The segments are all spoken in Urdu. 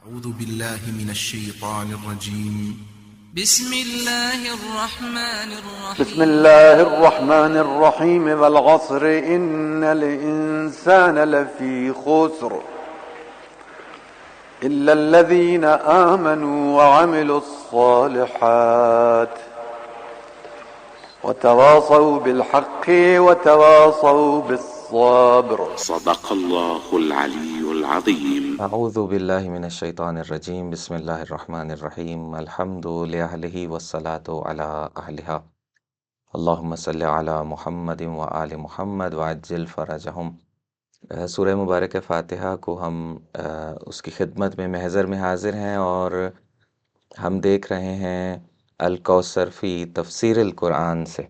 أعوذ بالله من الشيطان الرجيم. بسم الله الرحمن بسم الرحيم. الله الرحمن الرحيم والعصر إن الإنسان لفي خسر إلا الذين آمنوا وعملوا الصالحات وتواصوا بالحق وتواصوا بالصبر. صدق الله العلي العظيم. اعوذ باللہ من الشیطان الرجیم. بسم اللہ الرحمن الرحیم. الحمد لأہلہ والصلاة علی اہلہا. اللہم صلی علی محمد وآل محمد وعجل فرجہم. سورہ مبارک فاتحہ کو ہم اس کی خدمت میں محضر میں حاضر ہیں، اور ہم دیکھ رہے ہیں الکوثر فی تفسیر القرآن سے.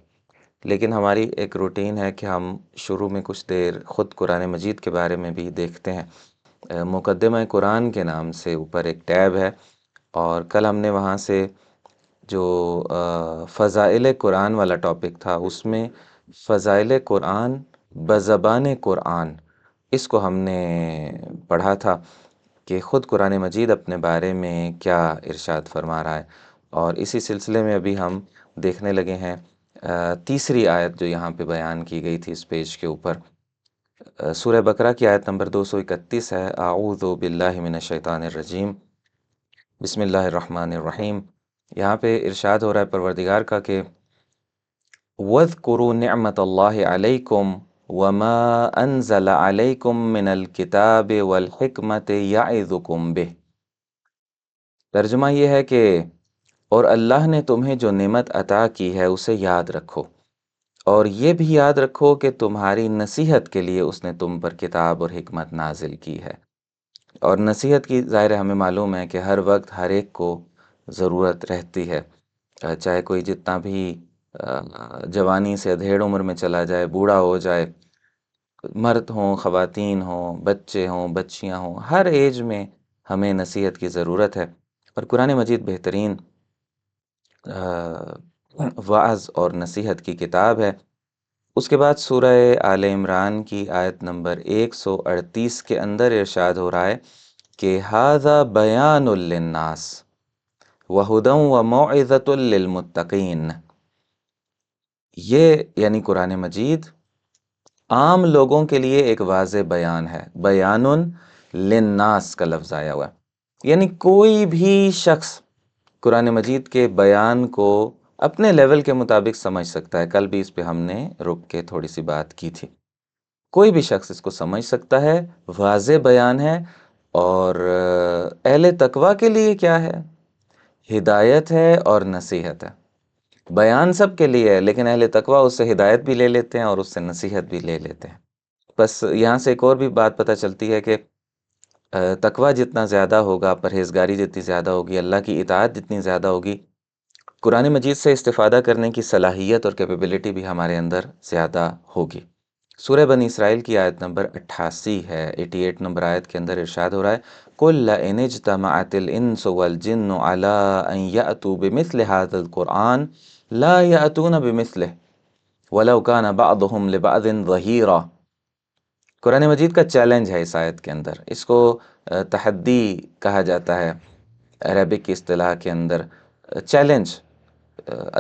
لیکن ہماری ایک روٹین ہے کہ ہم شروع میں کچھ دیر خود قرآن مجید کے بارے میں بھی دیکھتے ہیں. مقدمہ قرآن کے نام سے اوپر ایک ٹیب ہے، اور کل ہم نے وہاں سے جو فضائل قرآن والا ٹاپک تھا، اس میں فضائل قرآن بزبان قرآن، اس کو ہم نے پڑھا تھا کہ خود قرآن مجید اپنے بارے میں کیا ارشاد فرما رہا ہے. اور اسی سلسلے میں ابھی ہم دیکھنے لگے ہیں تیسری آیت جو یہاں پہ بیان کی گئی تھی اس پیج کے اوپر. سورہ بقرہ کی آیت نمبر 231 ہے. اعوذ باللہ من الشیطان الرجیم، بسم اللہ الرحمن الرحیم. یہاں پہ ارشاد ہو رہا ہے پروردگار کا کہ وَاذْكُرُوا نِعْمَةَ اللَّهِ عَلَيْكُمْ وَمَا أَنزَلَ عَلَيْكُمْ مِنَ الْكِتَابِ وَالْحِكْمَةِ يَعِظُكُمْ بِهِ. ترجمہ یہ ہے کہ اور اللہ نے تمہیں جو نعمت عطا کی ہے اسے یاد رکھو، اور یہ بھی یاد رکھو کہ تمہاری نصیحت کے لیے اس نے تم پر کتاب اور حکمت نازل کی ہے. اور نصیحت کی ظاہر ہمیں معلوم ہے کہ ہر وقت ہر ایک کو ضرورت رہتی ہے، چاہے کوئی جتنا بھی جوانی سے ادھیڑ عمر میں چلا جائے، بوڑھا ہو جائے، مرد ہوں، خواتین ہوں، بچے ہوں، بچیاں ہوں، ہر ایج میں ہمیں نصیحت کی ضرورت ہے. اور قرآن مجید بہترین وعظ اور نصیحت کی کتاب ہے. اس کے بعد سورہ آل عمران کی آیت نمبر 138 کے اندر ارشاد ہو رہا ہے کہ ھذا بیان للناس وہدی وموعظۃ للمتقین. یہ یعنی قرآن مجید عام لوگوں کے لیے ایک واضح بیان ہے. بیان للناس کا لفظ آیا ہوا ہے، یعنی کوئی بھی شخص قرآن مجید کے بیان کو اپنے لیول کے مطابق سمجھ سکتا ہے. کل بھی اس پہ ہم نے رک کے تھوڑی سی بات کی تھی. کوئی بھی شخص اس کو سمجھ سکتا ہے، واضح بیان ہے. اور اہل تقویٰ کے لیے کیا ہے؟ ہدایت ہے اور نصیحت ہے. بیان سب کے لیے ہے، لیکن اہل تقویٰ اس سے ہدایت بھی لے لیتے ہیں اور اس سے نصیحت بھی لے لیتے ہیں. بس یہاں سے ایک اور بھی بات پتہ چلتی ہے کہ تقویٰ جتنا زیادہ ہوگا، پرہیزگاری جتنی زیادہ ہوگی، اللہ کی اطاعت جتنی زیادہ ہوگی، قرآن مجید سے استفادہ کرنے کی صلاحیت اور کیپیبلٹی بھی ہمارے اندر زیادہ ہوگی. سورہ بنی اسرائیل کی آیت نمبر 88 ہے، 88 نمبر آیت کے اندر ارشاد ہو رہا ہے قُلْ لَئِنِ اجْتَمَعَتِ الْإِنسُ وَالْجِنُّ عَلَىٰ أَن يَأْتُوا بِمِثْلِ هَٰذَا الْقُرْآنِ لَا يَأْتُونَ بِمِثْلِهِ وَلَوْ كَانَ بَعْضُهُمْ لِبَعْضٍ ظَهِيرًا. قرآن مجید کا چیلنج ہے اس آیت کے اندر. اس کو تحدی کہا جاتا ہے عربک کی اصطلاح کے اندر. چیلنج،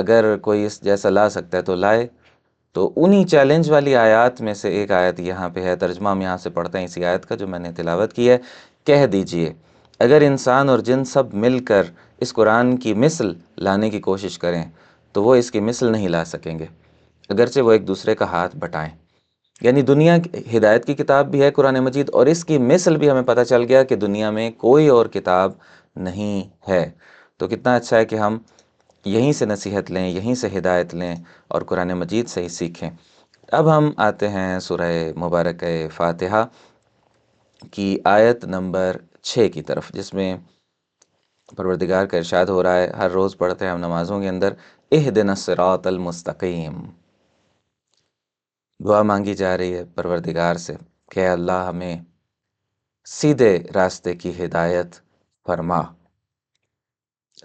اگر کوئی اس جیسا لا سکتا ہے تو لائے. تو انہی چیلنج والی آیات میں سے ایک آیت یہاں پہ ہے. ترجمہ ہم یہاں سے پڑھتے ہیں اسی آیت کا جو میں نے تلاوت کی ہے. کہہ دیجئے اگر انسان اور جن سب مل کر اس قرآن کی مثل لانے کی کوشش کریں تو وہ اس کی مثل نہیں لا سکیں گے، اگرچہ وہ ایک دوسرے کا ہاتھ بٹائیں. یعنی دنیا ہدایت کی کتاب بھی ہے قرآن مجید، اور اس کی مثل بھی ہمیں پتہ چل گیا کہ دنیا میں کوئی اور کتاب نہیں ہے. تو کتنا اچھا ہے کہ ہم یہیں سے نصیحت لیں، یہیں سے ہدایت لیں اور قرآن مجید سے ہی سیکھیں. اب ہم آتے ہیں سورہ مبارک فاتحہ کی آیت نمبر 6 کی طرف، جس میں پروردگار کا ارشاد ہو رہا ہے. ہر روز پڑھتے ہیں ہم نمازوں کے اندر اہدنا الصراط المستقیم. دعا مانگی جا رہی ہے پروردگار سے کہ اے اللہ ہمیں سیدھے راستے کی ہدایت فرما.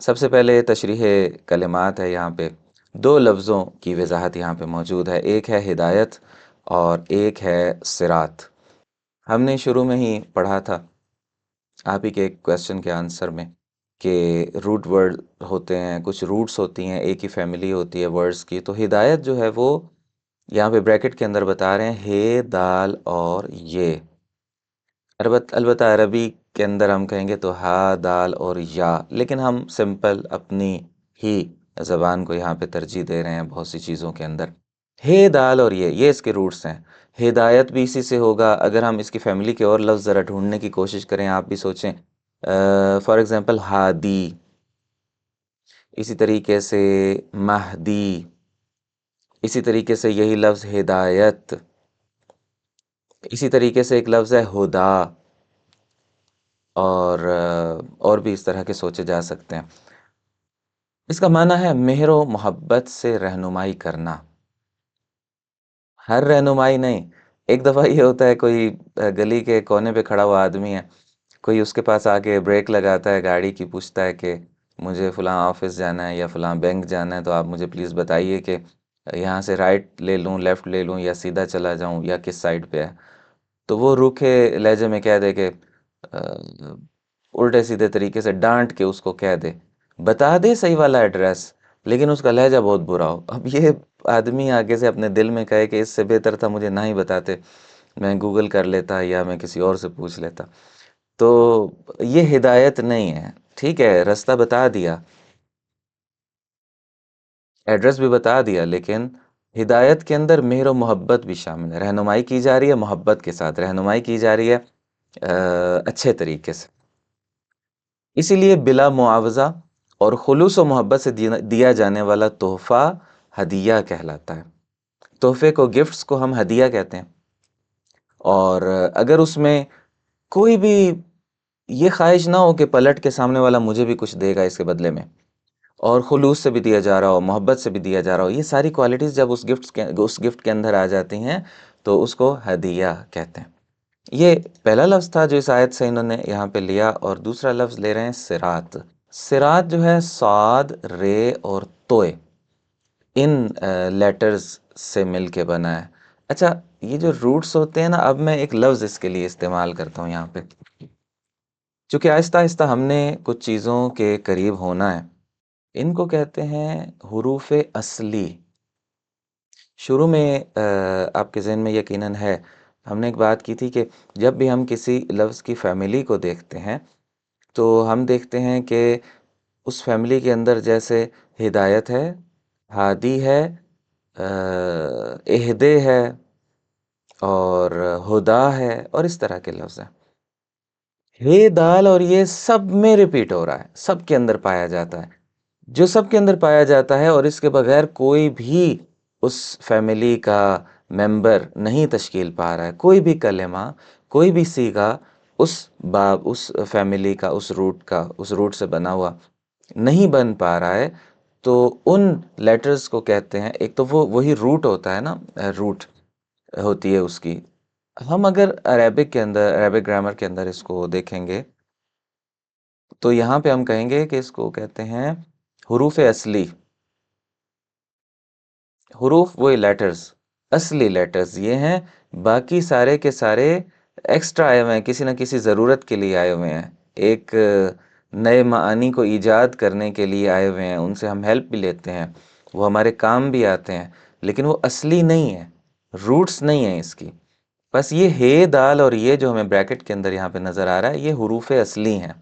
سب سے پہلے تشریح کلمات ہے. یہاں پہ دو لفظوں کی وضاحت یہاں پہ موجود ہے، ایک ہے ہدایت اور ایک ہے صراط. ہم نے شروع میں ہی پڑھا تھا آپ ہی کے ایک کویسچن کے آنسر میں کہ روٹ ورڈ ہوتے ہیں، کچھ روٹس ہوتی ہیں، ایک ہی فیملی ہوتی ہے ورڈز کی، تو ہدایت جو ہے وہ یہاں پہ بریکٹ کے اندر بتا رہے ہیں ہے دال اور یہ. البتہ عربی کے اندر ہم کہیں گے تو ہا دال اور یا، لیکن ہم سمپل اپنی ہی زبان کو یہاں پہ ترجیح دے رہے ہیں بہت سی چیزوں کے اندر. ہے دال اور یہ اس کے روٹس ہیں. ہدایت بھی اسی سے ہوگا. اگر ہم اس کی فیملی کے اور لفظ ذرا ڈھونڈنے کی کوشش کریں، آپ بھی سوچیں، فار ایگزامپل ہادی، اسی طریقے سے مہدی، اسی طریقے سے یہی لفظ ہدایت، اسی طریقے سے ایک لفظ ہے ہدا، اور بھی اس طرح کے سوچے جا سکتے ہیں. اس کا معنی ہے مہر و محبت سے رہنمائی کرنا. ہر رہنمائی نہیں. ایک دفعہ یہ ہوتا ہے کوئی گلی کے کونے پہ کھڑا ہوا آدمی ہے، کوئی اس کے پاس آ کے بریک لگاتا ہے گاڑی کی، پوچھتا ہے کہ مجھے فلاں آفس جانا ہے یا فلاں بینک جانا ہے، تو آپ مجھے پلیز بتائیے کہ یہاں سے رائٹ لے لوں، لیفٹ لے لوں، یا سیدھا چلا جاؤں، یا کس سائڈ پہ ہے. تو وہ روکھے لہجے میں کہہ دے کہ الٹے سیدھے طریقے سے ڈانٹ کے اس کو کہہ دے، بتا دے صحیح والا ایڈریس، لیکن اس کا لہجہ بہت برا ہو. اب یہ آدمی آگے سے اپنے دل میں کہے کہ اس سے بہتر تھا مجھے نہ ہی بتاتے، میں گوگل کر لیتا یا میں کسی اور سے پوچھ لیتا. تو یہ ہدایت نہیں ہے. ٹھیک ہے، راستہ بتا دیا، ایڈریس بھی بتا دیا، لیکن ہدایت کے اندر مہر و محبت بھی شامل ہے. رہنمائی کی جا رہی ہے محبت کے ساتھ، رہنمائی کی جا رہی ہے اچھے طریقے سے. اسی لیے بلا معاوضہ اور خلوص و محبت سے دیا جانے والا تحفہ ہدیہ کہلاتا ہے. تحفے کو، گفٹس کو ہم ہدیہ کہتے ہیں. اور اگر اس میں کوئی بھی یہ خواہش نہ ہو کہ پلٹ کے سامنے والا مجھے بھی کچھ دے گا اس کے بدلے میں، اور خلوص سے بھی دیا جا رہا ہو، محبت سے بھی دیا جا رہا ہو، یہ ساری کوالٹیز جب اس گفٹ کے اندر آ جاتی ہیں تو اس کو ہدیہ کہتے ہیں. یہ پہلا لفظ تھا جو اس آیت سے انہوں نے یہاں پہ لیا، اور دوسرا لفظ لے رہے ہیں صراط. صراط جو ہے صاد، رے اور توئے، ان لیٹرز سے مل کے بنا ہے. اچھا، یہ جو روٹس ہوتے ہیں نا، اب میں ایک لفظ اس کے لیے استعمال کرتا ہوں یہاں پہ، چونکہ آہستہ آہستہ ہم نے کچھ چیزوں کے قریب ہونا ہے. ان کو کہتے ہیں حروف اصلی. شروع میں آپ کے ذہن میں یقیناً ہے، ہم نے ایک بات کی تھی کہ جب بھی ہم کسی لفظ کی فیملی کو دیکھتے ہیں تو ہم دیکھتے ہیں کہ اس فیملی کے اندر جیسے ہدایت ہے، ہادی ہے، اہدے ہے، اور ہدا ہے، اور اس طرح کے لفظ ہیں. ہے دال اور یہ سب میں ریپیٹ ہو رہا ہے، سب کے اندر پایا جاتا ہے. جو سب کے اندر پایا جاتا ہے، اور اس کے بغیر کوئی بھی اس فیملی کا ممبر نہیں تشکیل پا رہا ہے. کوئی بھی کلمہ، کوئی بھی صیغہ اس باب، اس فیملی کا، اس روٹ سے بنا ہوا نہیں بن پا رہا ہے، تو ان لیٹرز کو کہتے ہیں، ایک تو وہی روٹ ہوتا ہے نا، روٹ ہوتی ہے اس کی. ہم اگر عربک کے اندر، عربک گرامر کے اندر اس کو دیکھیں گے تو یہاں پہ ہم کہیں گے کہ اس کو کہتے ہیں حروف اصلی. حروف وہی لیٹرز، اصلی لیٹرز یہ ہیں، باقی سارے کے سارے ایکسٹرا آئے ہوئے ہیں، کسی نہ کسی ضرورت کے لیے آئے ہوئے ہیں، ایک نئے معانی کو ایجاد کرنے کے لیے آئے ہوئے ہیں. ان سے ہم ہیلپ بھی لیتے ہیں، وہ ہمارے کام بھی آتے ہیں، لیکن وہ اصلی نہیں ہے، روٹس نہیں ہیں اس کی. بس یہ ہے دال اور یہ جو ہمیں بریکٹ کے اندر یہاں پہ نظر آ رہا ہے، یہ حروف اصلی ہیں.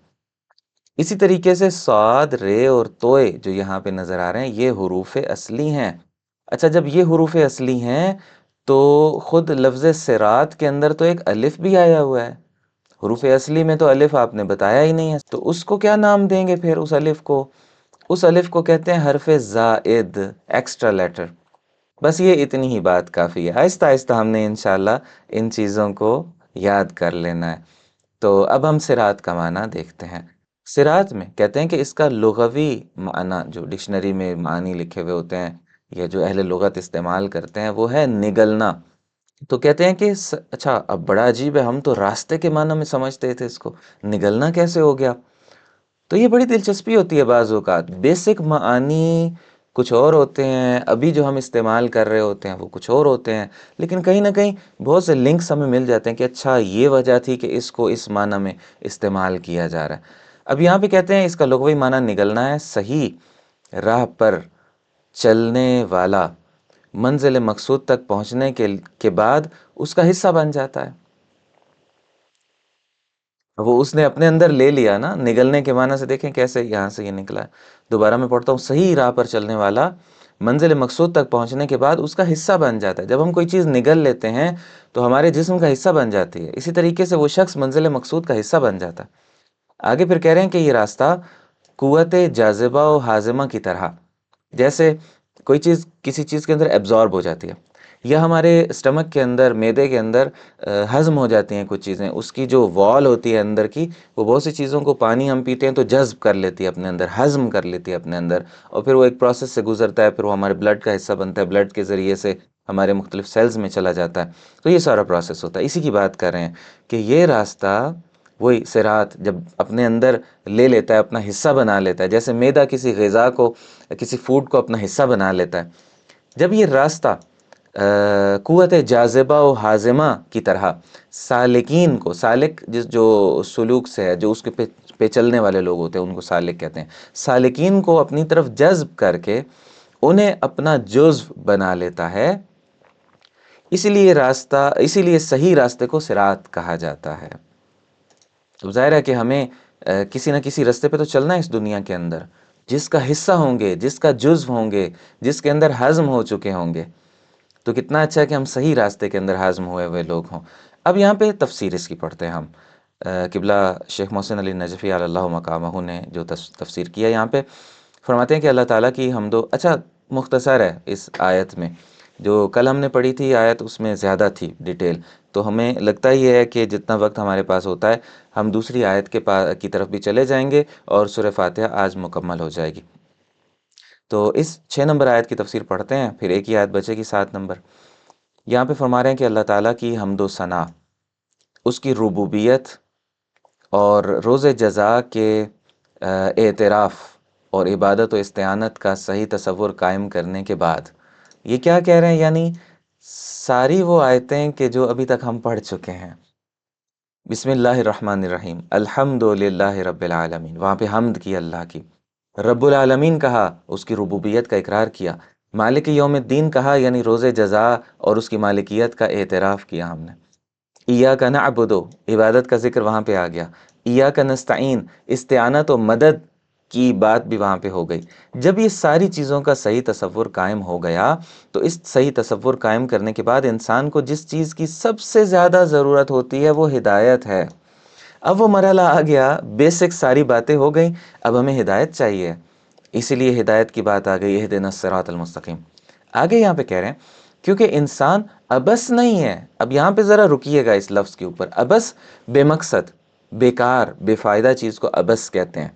اسی طریقے سے صاد، رے اور توئے جو یہاں پہ نظر آ رہے ہیں، یہ حروف اصلی ہیں. اچھا، جب یہ حروف اصلی ہیں تو خود لفظ صراط کے اندر تو ایک الف بھی آیا ہوا ہے. حروف اصلی میں تو الف آپ نے بتایا ہی نہیں ہے، تو اس کو کیا نام دیں گے پھر؟ اس الف کو، اس الف کو کہتے ہیں حرف زائد، ایکسٹرا لیٹر. بس یہ اتنی ہی بات کافی ہے. آہستہ آہستہ ہم نے انشاءاللہ ان چیزوں کو یاد کر لینا ہے. تو اب ہم صراط کا معنی دیکھتے ہیں. صراط میں کہتے ہیں کہ اس کا لغوی معنی جو ڈکشنری میں معنی لکھے ہوئے ہوتے ہیں یا جو اہل لغت استعمال کرتے ہیں، وہ ہے نگلنا. تو کہتے ہیں کہ اچھا، اب بڑا عجیب ہے، ہم تو راستے کے معنی میں سمجھتے تھے، اس کو نگلنا کیسے ہو گیا؟ تو یہ بڑی دلچسپی ہوتی ہے بعض اوقات. بیسک معانی کچھ اور ہوتے ہیں، ابھی جو ہم استعمال کر رہے ہوتے ہیں وہ کچھ اور ہوتے ہیں، لیکن کہیں نہ کہیں بہت سے لنکس ہمیں مل جاتے ہیں کہ اچھا یہ وجہ تھی کہ اس کو اس معنی میں استعمال کیا جا رہا ہے۔ اب یہاں پہ کہتے ہیں اس کا لغوی معنی نگلنا ہے، صحیح راہ پر چلنے والا منزل مقصود تک پہنچنے کے بعد اس کا حصہ بن جاتا ہے۔ وہ اس نے اپنے اندر لے لیا نا، نگلنے کے معنی سے دیکھیں کیسے یہاں سے یہ نکلا ہے۔ دوبارہ میں پڑھتا ہوں، صحیح راہ پر چلنے والا منزل مقصود تک پہنچنے کے بعد اس کا حصہ بن جاتا ہے۔ جب ہم کوئی چیز نگل لیتے ہیں تو ہمارے جسم کا حصہ بن جاتی ہے، اسی طریقے سے وہ شخص منزل مقصود کا حصہ بن جاتا ہے۔ آگے پھر کہہ رہے ہیں کہ یہ راستہ قوت جاذبہ و ہاضمہ کی طرح، جیسے کوئی چیز کسی چیز کے اندر ایبزارب ہو جاتی ہے، یا ہمارے اسٹمک کے اندر، معدے کے اندر ہضم ہو جاتی ہیں کچھ چیزیں، اس کی جو وال ہوتی ہے اندر کی، وہ بہت سی چیزوں کو پانی ہم پیتے ہیں تو جذب کر لیتی ہے اپنے اندر، ہضم کر لیتی ہے اپنے اندر، اور پھر وہ ایک پروسیس سے گزرتا ہے، پھر وہ ہمارے بلڈ کا حصہ بنتا ہے، بلڈ کے ذریعے سے ہمارے مختلف سیلز میں چلا جاتا ہے، تو یہ سارا پروسیس ہوتا ہے۔ اسی کی بات کر رہے ہیں کہ یہ راستہ، وہی صراط جب اپنے اندر لے لیتا ہے، اپنا حصہ بنا لیتا ہے، جیسے معدہ کسی غذا کو، کسی فوڈ کو اپنا حصہ بنا لیتا ہے، جب یہ راستہ قوت جاذبہ و ہاضمہ کی طرح سالکین کو، سالک جو سلوک سے ہے، جو اس کے پہ چلنے والے لوگ ہوتے ہیں ان کو سالک کہتے ہیں، سالکین کو اپنی طرف جذب کر کے انہیں اپنا جزو بنا لیتا ہے، اسی لیے صحیح راستے کو صراط کہا جاتا ہے۔ اب ظاہر ہے کہ ہمیں کسی نہ کسی راستے پہ تو چلنا ہے اس دنیا کے اندر، جس کا حصہ ہوں گے، جس کا جزو ہوں گے، جس کے اندر ہضم ہو چکے ہوں گے، تو کتنا اچھا ہے کہ ہم صحیح راستے کے اندر ہضم ہوئے ہوئے لوگ ہوں۔ اب یہاں پہ تفسیر اس کی پڑھتے ہیں ہم۔ قبلہ شیخ محسن علی نجفی علی اللہ مقامہ نے جو تفسیر کیا، یہاں پہ فرماتے ہیں کہ اللہ تعالیٰ کی حمد و، اچھا مختصر ہے اس آیت میں، جو کل ہم نے پڑھی تھی آیت اس میں زیادہ تھی ڈیٹیل، تو ہمیں لگتا یہ ہے کہ جتنا وقت ہمارے پاس ہوتا ہے ہم دوسری آیت کی طرف بھی چلے جائیں گے اور سورہ فاتحہ آج مکمل ہو جائے گی۔ تو اس 6 نمبر آیت کی تفسیر پڑھتے ہیں، پھر ایک ہی آیت بچے گی 7 نمبر۔ یہاں پہ فرما رہے ہیں کہ اللہ تعالیٰ کی حمد و ثنا، اس کی ربوبیت اور روز جزا کے اعتراف اور عبادت و استعانت کا صحیح تصور قائم کرنے کے بعد، یہ کیا کہہ رہے ہیں؟ یعنی ساری وہ آیتیں کہ جو ابھی تک ہم پڑھ چکے ہیں، بسم اللہ الرحمن الرحیم، الحمد للہ رب العالمین، وہاں پہ حمد کی اللہ کی، رب العالمین کہا، اس کی ربوبیت کا اقرار کیا، مالک یوم الدین کہا، یعنی روز جزا اور اس کی مالکیت کا اعتراف کیا ہم نے، ایاک نعبد، عبادت کا ذکر وہاں پہ آ گیا، ایاک نستعین، استعانت و مدد کی بات بھی وہاں پہ ہو گئی۔ جب یہ ساری چیزوں کا صحیح تصور قائم ہو گیا تو اس صحیح تصور قائم کرنے کے بعد انسان کو جس چیز کی سب سے زیادہ ضرورت ہوتی ہے وہ ہدایت ہے۔ اب وہ مرحلہ آ گیا، بیسک ساری باتیں ہو گئیں، اب ہمیں ہدایت چاہیے، اسی لیے ہدایت کی بات آ گئی، اہدنا الصراط المستقیم۔ آگے یہاں پہ کہہ رہے ہیں کیونکہ انسان ابس نہیں ہے، اب یہاں پہ ذرا رکیے گا اس لفظ کے اوپر، ابس بے مقصد، بیکار، بے فائدہ چیز کو ابس کہتے ہیں۔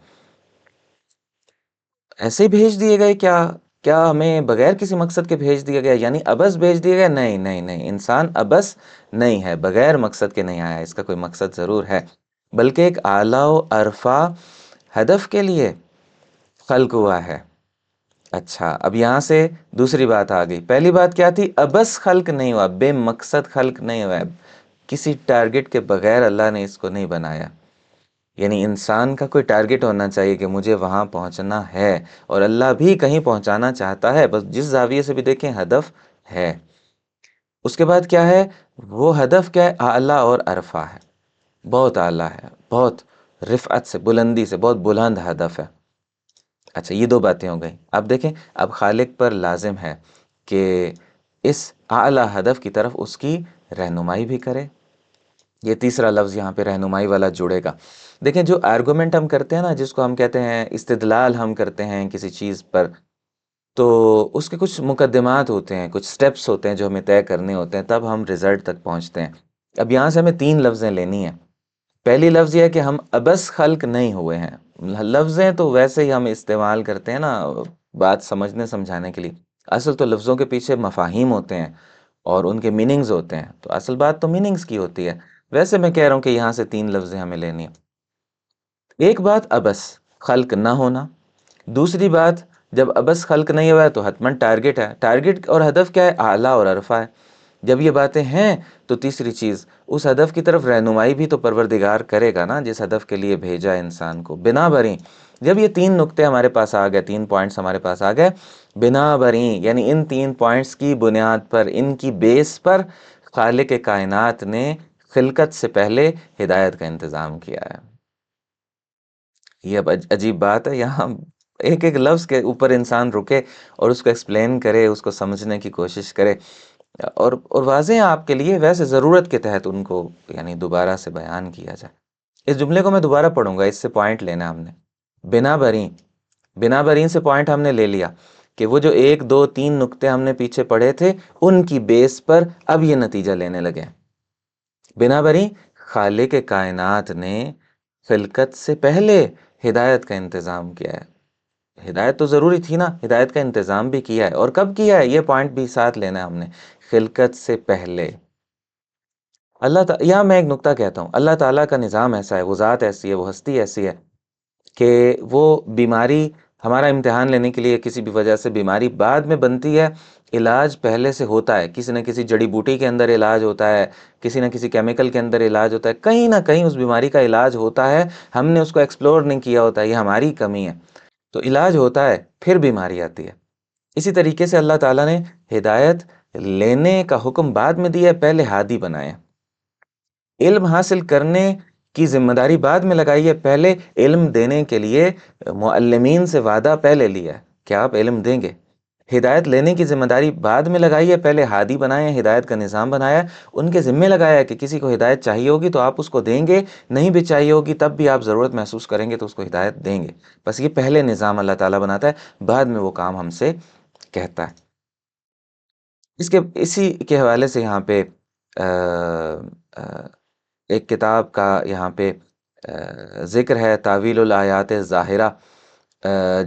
ایسے ہی بھیج دیے گئے کیا ہمیں بغیر کسی مقصد کے بھیج دیا گیا؟ یعنی ابس بھیج دیا گیا؟ نہیں نہیں نہیں، انسان ابس نہیں ہے، بغیر مقصد کے نہیں آیا، اس کا کوئی مقصد ضرور ہے، بلکہ ایک اعلیٰ و عرفہ ہدف کے لیے خلق ہوا ہے۔ اچھا، اب یہاں سے دوسری بات آ گئی، پہلی بات کیا تھی؟ ابس خلق نہیں ہوا، بے مقصد خلق نہیں ہوا، کسی ٹارگٹ کے بغیر اللہ نے اس کو نہیں بنایا۔ یعنی انسان کا کوئی ٹارگٹ ہونا چاہیے کہ مجھے وہاں پہنچنا ہے، اور اللہ بھی کہیں پہنچانا چاہتا ہے، بس جس زاویے سے بھی دیکھیں ہدف ہے۔ اس کے بعد کیا ہے؟ وہ ہدف کیا ہے؟ اعلیٰ اور عرفہ ہے، بہت اعلیٰ ہے، بہت رفعت سے، بلندی سے، بہت بلند ہدف ہے۔ اچھا، یہ دو باتیں ہو گئیں۔ اب دیکھیں، اب خالق پر لازم ہے کہ اس اعلیٰ ہدف کی طرف اس کی رہنمائی بھی کرے۔ یہ تیسرا لفظ یہاں پہ رہنمائی والا جڑے گا۔ دیکھیں، جو آرگومنٹ ہم کرتے ہیں نا، جس کو ہم کہتے ہیں استدلال ہم کرتے ہیں کسی چیز پر، تو اس کے کچھ مقدمات ہوتے ہیں، کچھ سٹیپس ہوتے ہیں جو ہمیں طے کرنے ہوتے ہیں، تب ہم رزلٹ تک پہنچتے ہیں۔ اب یہاں سے ہمیں 3 لفظیں لینی ہیں۔ پہلی لفظ یہ ہے کہ ہم ابس خلق نہیں ہوئے ہیں۔ لفظیں تو ویسے ہی ہم استعمال کرتے ہیں نا بات سمجھنے سمجھانے کے لیے، اصل تو لفظوں کے پیچھے مفاہیم ہوتے ہیں اور ان کے میننگز ہوتے ہیں، تو اصل بات تو میننگز کی ہوتی ہے۔ ویسے میں کہہ رہا ہوں کہ یہاں سے 3 لفظیں ہمیں لینی ہیں۔ ایک بات ابس خلق نہ ہونا، دوسری بات جب ابس خلق نہیں ہوا ہے تو حتماً ٹارگٹ ہے. ٹارگٹ اور ہدف کیا ہے؟ اعلیٰ اور عرفہ ہے. جب یہ باتیں ہیں تو تیسری چیز، اس ہدف کی طرف رہنمائی بھی تو پروردگار کرے گا نا جس ہدف کے لیے بھیجا انسان کو. بنا بریں جب یہ 3 نقطے ہمارے پاس آ گئے، 3 پوائنٹس ہمارے پاس آ گئے، بنا بریں یعنی ان 3 پوائنٹس کی بنیاد پر، ان کی بیس پر خالق کائنات نے خلقت سے پہلے ہدایت کا انتظام کیا ہے. یہ اب عجیب بات ہے، یہاں ایک ایک لفظ کے اوپر انسان رکے اور اس کو ایکسپلین کرے، اس کو سمجھنے کی کوشش کرے، اور واضح ہے آپ کے لیے، ویسے ضرورت کے تحت ان کو یعنی دوبارہ سے بیان کیا جائے. اس جملے کو میں دوبارہ پڑھوں گا، اس سے پوائنٹ لینا ہم نے. بنا بریں، بنا بریں سے پوائنٹ ہم نے لے لیا کہ وہ جو 1 2 3 نقطے ہم نے پیچھے پڑھے تھے ان کی بیس پر اب یہ نتیجہ لینے لگے. بنا بریں خالق کائنات نے خلقت سے پہلے ہدایت کا انتظام کیا ہے. ہدایت تو ضروری تھی نا، ہدایت کا انتظام بھی کیا ہے. اور کب کیا ہے؟ یہ پوائنٹ بھی ساتھ لینا ہے ہم نے، خلقت سے پہلے. اللہ تعالیٰ، یہاں میں ایک نقطہ کہتا ہوں، اللہ تعالیٰ کا نظام ایسا ہے، وہ ذات ایسی ہے، وہ ہستی ایسی ہے کہ وہ بیماری، ہمارا امتحان لینے کے لیے کسی بھی وجہ سے بیماری بعد میں بنتی ہے، علاج پہلے سے ہوتا ہے. کسی نہ کسی جڑی بوٹی کے اندر علاج ہوتا ہے، کسی نہ کسی کیمیکل کے اندر علاج ہوتا ہے، کہیں نہ کہیں اس بیماری کا علاج ہوتا ہے. ہم نے اس کو ایکسپلور نہیں کیا ہوتا ہے، یہ ہماری کمی ہے. تو علاج ہوتا ہے، پھر بیماری آتی ہے. اسی طریقے سے اللہ تعالیٰ نے ہدایت لینے کا حکم بعد میں دیا ہے، پہلے ہادی بنائے. علم حاصل کرنے کی ذمہ داری بعد میں لگائی ہے، پہلے علم دینے کے لیے معلمین سے وعدہ پہلے لیا ہے کہ آپ علم دیں گے. ہدایت لینے کی ذمہ داری بعد میں لگائی ہے، پہلے ہادی بنائے ہیں، ہدایت کا نظام بنایا ہے، ان کے ذمے لگایا ہے کہ کسی کو ہدایت چاہیے ہوگی تو آپ اس کو دیں گے، نہیں بھی چاہیے ہوگی تب بھی آپ ضرورت محسوس کریں گے تو اس کو ہدایت دیں گے. بس یہ پہلے نظام اللہ تعالیٰ بناتا ہے، بعد میں وہ کام ہم سے کہتا ہے. اسی کے حوالے سے یہاں پہ ایک کتاب کا یہاں پہ ذکر ہے، تعویل الآیات ظاہرہ،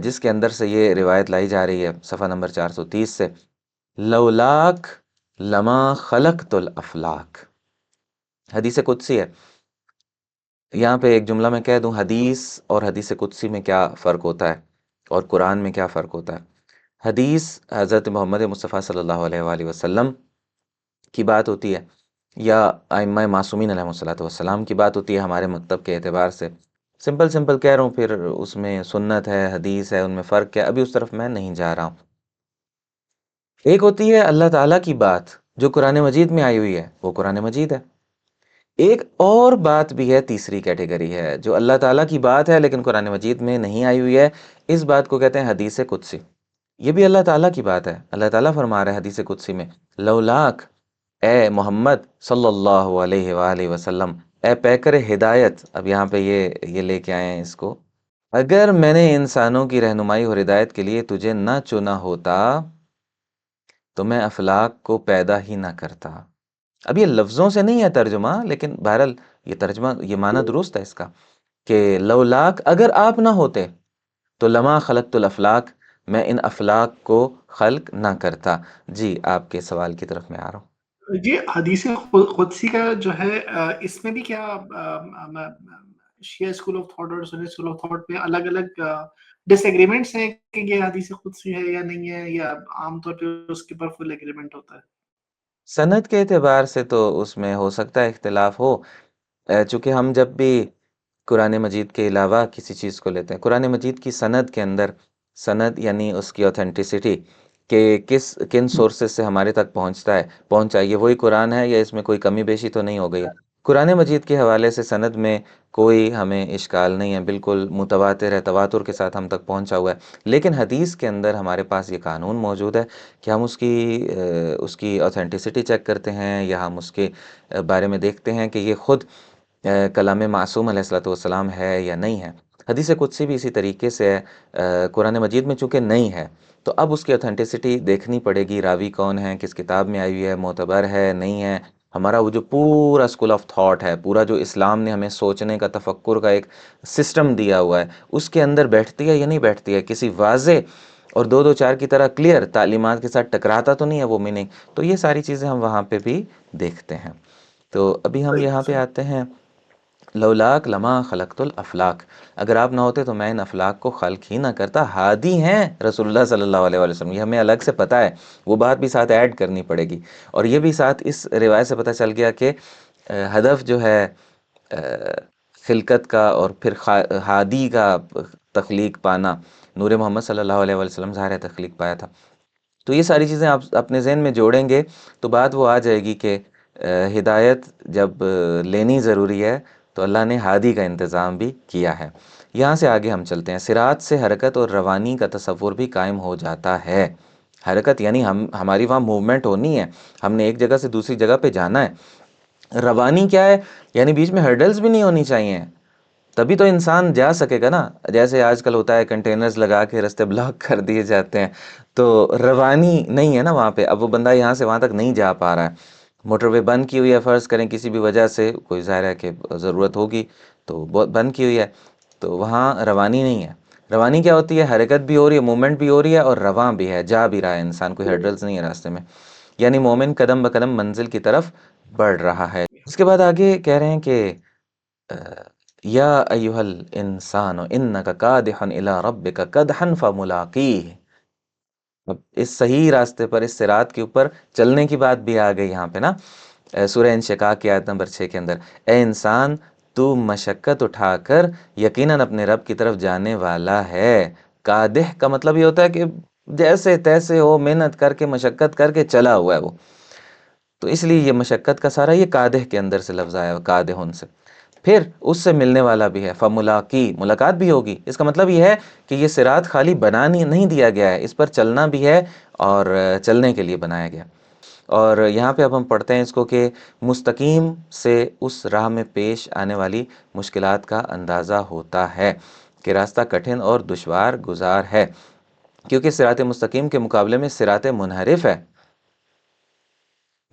جس کے اندر سے یہ روایت لائی جا رہی ہے صفحہ نمبر 430 سے، لولاک لما خلقت الافلاک. حدیث قدسی ہے. یہاں پہ ایک جملہ میں کہہ دوں، حدیث اور حدیث قدسی میں کیا فرق ہوتا ہے اور قرآن میں کیا فرق ہوتا ہے. حدیث حضرت محمد مصطفیٰ صلی اللہ علیہ وآلہ وسلم کی بات ہوتی ہے، یا ائمہ معصومین علیہ الصلوۃ والسلام کی بات ہوتی ہے ہمارے مکتب کے اعتبار سے. سمپل کہہ رہا ہوں، پھر اس میں سنت ہے، حدیث ہے، ان میں فرق کیا، ابھی اس طرف میں نہیں جا رہا ہوں. ایک ہوتی ہے اللہ تعالیٰ کی بات جو قرآن مجید میں آئی ہوئی ہے، وہ قرآن مجید ہے. ایک اور بات بھی ہے، تیسری کیٹیگری ہے، جو اللہ تعالیٰ کی بات ہے لیکن قرآن مجید میں نہیں آئی ہوئی ہے. اس بات کو کہتے ہیں حدیث قدسی. یہ بھی اللہ تعالیٰ کی بات ہے. اللہ تعالیٰ فرما رہا ہے حدیث قدسی میں، لولاک، اے محمد صلی اللہ علیہ وآلہ وسلم، اے پیکر ہدایت. اب یہاں پہ یہ لے کے آئے ہیں اس کو، اگر میں نے انسانوں کی رہنمائی اور ہدایت کے لیے تجھے نہ چنا ہوتا تو میں افلاک کو پیدا ہی نہ کرتا. اب یہ لفظوں سے نہیں ہے ترجمہ، لیکن بہرحال یہ ترجمہ، یہ معنی درست ہے اس کا کہ لولاک، اگر آپ نہ ہوتے تو لما خلقت الافلاک، میں ان افلاک کو خلق نہ کرتا. جی آپ کے سوال کی طرف میں آ رہا ہوں. جی حدیث قدسی کا جو ہے اس میں بھی کیا شیعہ اسکول آف تھاٹ اور سنی اسکول آف تھاٹ میں الگ الگ ڈس ایگریمنٹس ہیں کہ یہ حدیث قدسی ہے یا نہیں ہے، یا عام طور پہ اس کے پر فل ایگریمنٹ ہوتا ہے؟ سند کے اعتبار سے تو اس میں ہو سکتا ہے اختلاف ہو، چونکہ ہم جب بھی قرآن مجید کے علاوہ کسی چیز کو لیتے ہیں، قرآن مجید کی سند کے اندر، سند یعنی اس کی اوتھینٹسٹی کہ کن سورسز سے ہمارے تک پہنچا یہ وہی قرآن ہے یا اس میں کوئی کمی بیشی تو نہیں ہو گئی ہے. قرآن مجید کے حوالے سے سند میں کوئی ہمیں اشکال نہیں ہے، بالکل متواتر ہے، تواتر کے ساتھ ہم تک پہنچا ہوا ہے. لیکن حدیث کے اندر ہمارے پاس یہ قانون موجود ہے کہ ہم اس کی اوتھینٹسٹی چیک کرتے ہیں، یا ہم اس کے بارے میں دیکھتے ہیں کہ یہ خود کلام معصوم علیہ الصلوۃ والسلام ہے یا نہیں ہے. حدیث قدسی بھی اسی طریقے سے ہے. قرآن مجید میں چونکہ نہیں ہے تو اب اس کی اوتھینٹسٹی دیکھنی پڑے گی، راوی کون ہے، کس کتاب میں آئی ہوئی ہے، معتبر ہے نہیں ہے. ہمارا وہ جو پورا اسکول آف تھاٹ ہے، پورا جو اسلام نے ہمیں سوچنے کا، تفکر کا ایک سسٹم دیا ہوا ہے، اس کے اندر بیٹھتی ہے یا نہیں بیٹھتی ہے، کسی واضح اور 2 2 4 کی طرح کلیئر تعلیمات کے ساتھ ٹکراتا تو نہیں ہے وہ میننگ. تو یہ ساری چیزیں ہم وہاں پہ بھی دیکھتے ہیں. تو ابھی ہم یہاں پہ آتے ہیں لولاک لما خلقت الافلاک، اگر آپ نہ ہوتے تو میں ان افلاک کو خلق ہی نہ کرتا۔ ہادی ہیں رسول اللہ صلی اللہ علیہ وسلم، یہ ہمیں الگ سے پتہ ہے، وہ بات بھی ساتھ ایڈ کرنی پڑے گی۔ اور یہ بھی ساتھ اس روایت سے پتہ چل گیا کہ ہدف جو ہے خلقت کا اور پھر ہادی کا تخلیق پانا، نور محمد صلی اللہ علیہ وسلم ظاہر ہے تخلیق پایا تھا۔ تو یہ ساری چیزیں آپ اپنے ذہن میں جوڑیں گے تو بات وہ آ جائے گی کہ ہدایت جب لینی ضروری ہے تو اللہ نے ہادی کا انتظام بھی کیا ہے۔ یہاں سے آگے ہم چلتے ہیں۔ صراط سے حرکت اور روانی کا تصور بھی قائم ہو جاتا ہے۔ حرکت یعنی ہماری وہاں موومنٹ ہونی ہے، ہم نے ایک جگہ سے دوسری جگہ پہ جانا ہے۔ روانی کیا ہے؟ یعنی بیچ میں ہرڈلز بھی نہیں ہونی چاہیے، تبھی تو انسان جا سکے گا نا۔ جیسے آج کل ہوتا ہے کنٹینرز لگا کے رستے بلاک کر دیے جاتے ہیں، تو روانی نہیں ہے نا وہاں پہ۔ اب وہ بندہ یہاں سے وہاں تک نہیں جا پا رہا ہے، موٹر وے بند کی ہوئی ہے، فرض کریں کسی بھی وجہ سے، کوئی ظاہر ہے کہ ضرورت ہوگی تو بند کی ہوئی ہے، تو وہاں روانی نہیں ہے۔ روانی کیا ہوتی ہے؟ حرکت بھی ہو رہی ہے، موومنٹ بھی ہو رہی ہے اور رواں بھی ہے، جا بھی رہا ہے انسان، کوئی ہرڈلز نہیں ہے راستے میں، یعنی مومن قدم بقدم منزل کی طرف بڑھ رہا ہے۔ اس کے بعد آگے کہہ رہے ہیں کہ یا ایہا الانسان انک کادح الی ربک کدحا فملاقیہ۔ اب اس صحیح راستے پر، اس صراط کے اوپر چلنے کی بات بھی آ گئی یہاں پہ نا، سورہ انشقاق کی آیت نمبر 6 کے اندر، اے انسان تو مشقت اٹھا کر یقیناً اپنے رب کی طرف جانے والا ہے۔ کادح کا مطلب یہ ہوتا ہے کہ جیسے تیسے ہو، محنت کر کے مشقت کر کے چلا ہوا ہے وہ، تو اس لیے یہ مشقت کا سارا یہ کادح کے اندر سے لفظ آیا، کادحن سے۔ پھر اس سے ملنے والا بھی ہے، فملاقی، ملاقات بھی ہوگی۔ اس کا مطلب یہ ہے کہ یہ صراط خالی بنانے نہیں دیا گیا ہے، اس پر چلنا بھی ہے اور چلنے کے لیے بنایا گیا۔ اور یہاں پہ اب ہم پڑھتے ہیں اس کو کہ مستقیم سے اس راہ میں پیش آنے والی مشکلات کا اندازہ ہوتا ہے کہ راستہ کٹھن اور دشوار گزار ہے، کیونکہ صراط مستقیم کے مقابلے میں صراط منحرف ہے،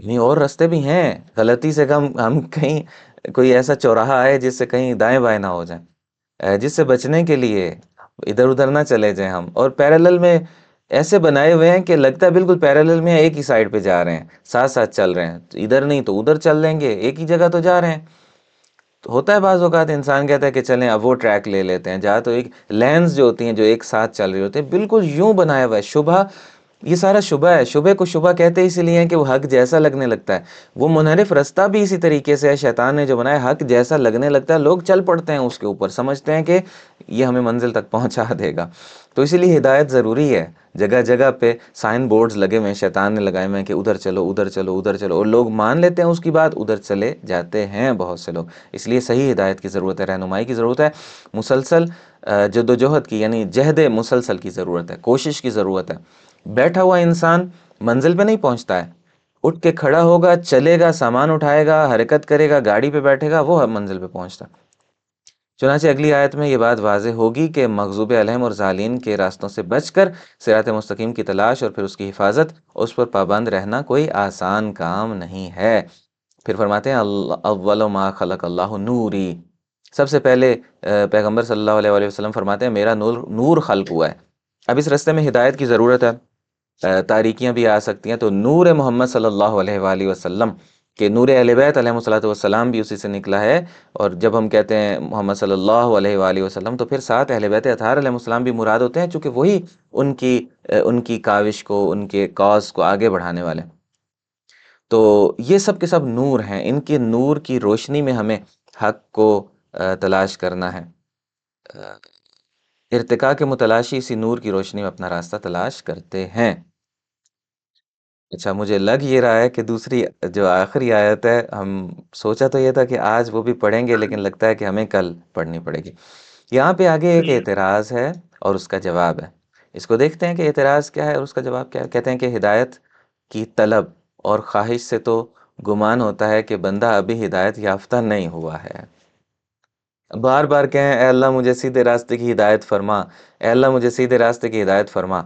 یعنی اور راستے بھی ہیں۔ غلطی سے ہم کہیں کوئی ایسا چوراہا آئے جس سے کہیں دائیں بائیں نہ ہو جائیں، جس سے بچنے کے لیے ادھر ادھر نہ چلے جائیں ہم، اور پیرالل میں ایسے بنائے ہوئے ہیں کہ لگتا ہے بالکل پیرالل میں ایک ہی سائڈ پہ جا رہے ہیں، ساتھ ساتھ چل رہے ہیں، ادھر نہیں تو ادھر چل لیں گے، ایک ہی جگہ تو جا رہے ہیں۔ تو ہوتا ہے بعض اوقات انسان کہتا ہے کہ چلیں اب وہ ٹریک لے لیتے ہیں، جہاں تو ایک لینز جو ہوتی ہیں جو ایک ساتھ چل رہی ہوتے ہیں، بالکل یوں بنایا ہوا ہے۔ شبہ، یہ سارا شبہ ہے۔ شبہ کو شبہ کہتے اسی لیے ہیں کہ وہ حق جیسا لگنے لگتا ہے۔ وہ منحرف رستہ بھی اسی طریقے سے ہے، شیطان نے جو بنایا، حق جیسا لگنے لگتا ہے، لوگ چل پڑتے ہیں اس کے اوپر، سمجھتے ہیں کہ یہ ہمیں منزل تک پہنچا دے گا۔ تو اسی لیے ہدایت ضروری ہے۔ جگہ جگہ پہ سائن بورڈز لگے ہوئے ہیں، شیطان نے لگائے ہوئے ہیں کہ ادھر چلو ادھر چلو ادھر چلو، اور لوگ مان لیتے ہیں اس کی بات، ادھر چلے جاتے ہیں بہت سے لوگ۔ اس لیے صحیح ہدایت کی ضرورت ہے، رہنمائی کی ضرورت ہے، مسلسل جدوجہد کی، یعنی جہد مسلسل کی ضرورت ہے، کوشش کی ضرورت ہے۔ بیٹھا ہوا انسان منزل پہ نہیں پہنچتا ہے، اٹھ کے کھڑا ہوگا، چلے گا، سامان اٹھائے گا، حرکت کرے گا، گاڑی پہ بیٹھے گا، وہ منزل پہ پہنچتا ہے۔ چنانچہ اگلی آیت میں یہ بات واضح ہوگی کہ مغضوب علیہم اور ضالین کے راستوں سے بچ کر صراط مستقیم کی تلاش اور پھر اس کی حفاظت، اس پر پابند رہنا کوئی آسان کام نہیں ہے۔ پھر فرماتے ہیں اول ما خلق اللہ نوری، سب سے پہلے پیغمبر صلی اللہ علیہ وسلم فرماتے ہیں میرا نور خلق ہوا ہے۔ اب اس راستے میں ہدایت کی ضرورت ہے، تاریکیاں بھی آ سکتی ہیں، تو نور محمد صلی اللہ علیہ وآلہ وسلم کہ نور اہل بیت علیہ الصلوۃ والسلام بھی اسی سے نکلا ہے۔ اور جب ہم کہتے ہیں محمد صلی اللہ علیہ وآلہ وسلم تو پھر ساتھ اہل بیت اطہار علیہ السلام بھی مراد ہوتے ہیں، چونکہ وہی ان کی کاوش کو، ان کے کاز کو آگے بڑھانے والے۔ تو یہ سب کے سب نور ہیں، ان کے نور کی روشنی میں ہمیں حق کو تلاش کرنا ہے۔ ارتقاء کے متلاشی اسی نور کی روشنی میں اپنا راستہ تلاش کرتے ہیں۔ اچھا، مجھے لگ یہ رہا ہے کہ دوسری جو آخری آیت ہے، ہم سوچا تو یہ تھا کہ آج وہ بھی پڑھیں گے، لیکن لگتا ہے کہ ہمیں کل پڑھنی پڑے گی۔ یہاں پہ آگے ایک اعتراض ہے اور اس کا جواب ہے، اس کو دیکھتے ہیں کہ اعتراض کیا ہے اور اس کا جواب کیا ہے۔ کہتے ہیں کہ ہدایت کی طلب اور خواہش سے تو گمان ہوتا ہے کہ بندہ ابھی ہدایت یافتہ نہیں ہوا ہے۔ بار بار کہیں اے اللہ مجھے سیدھے راستے کی ہدایت فرما، اے اللہ مجھے سیدھے راستے کی ہدایت فرما۔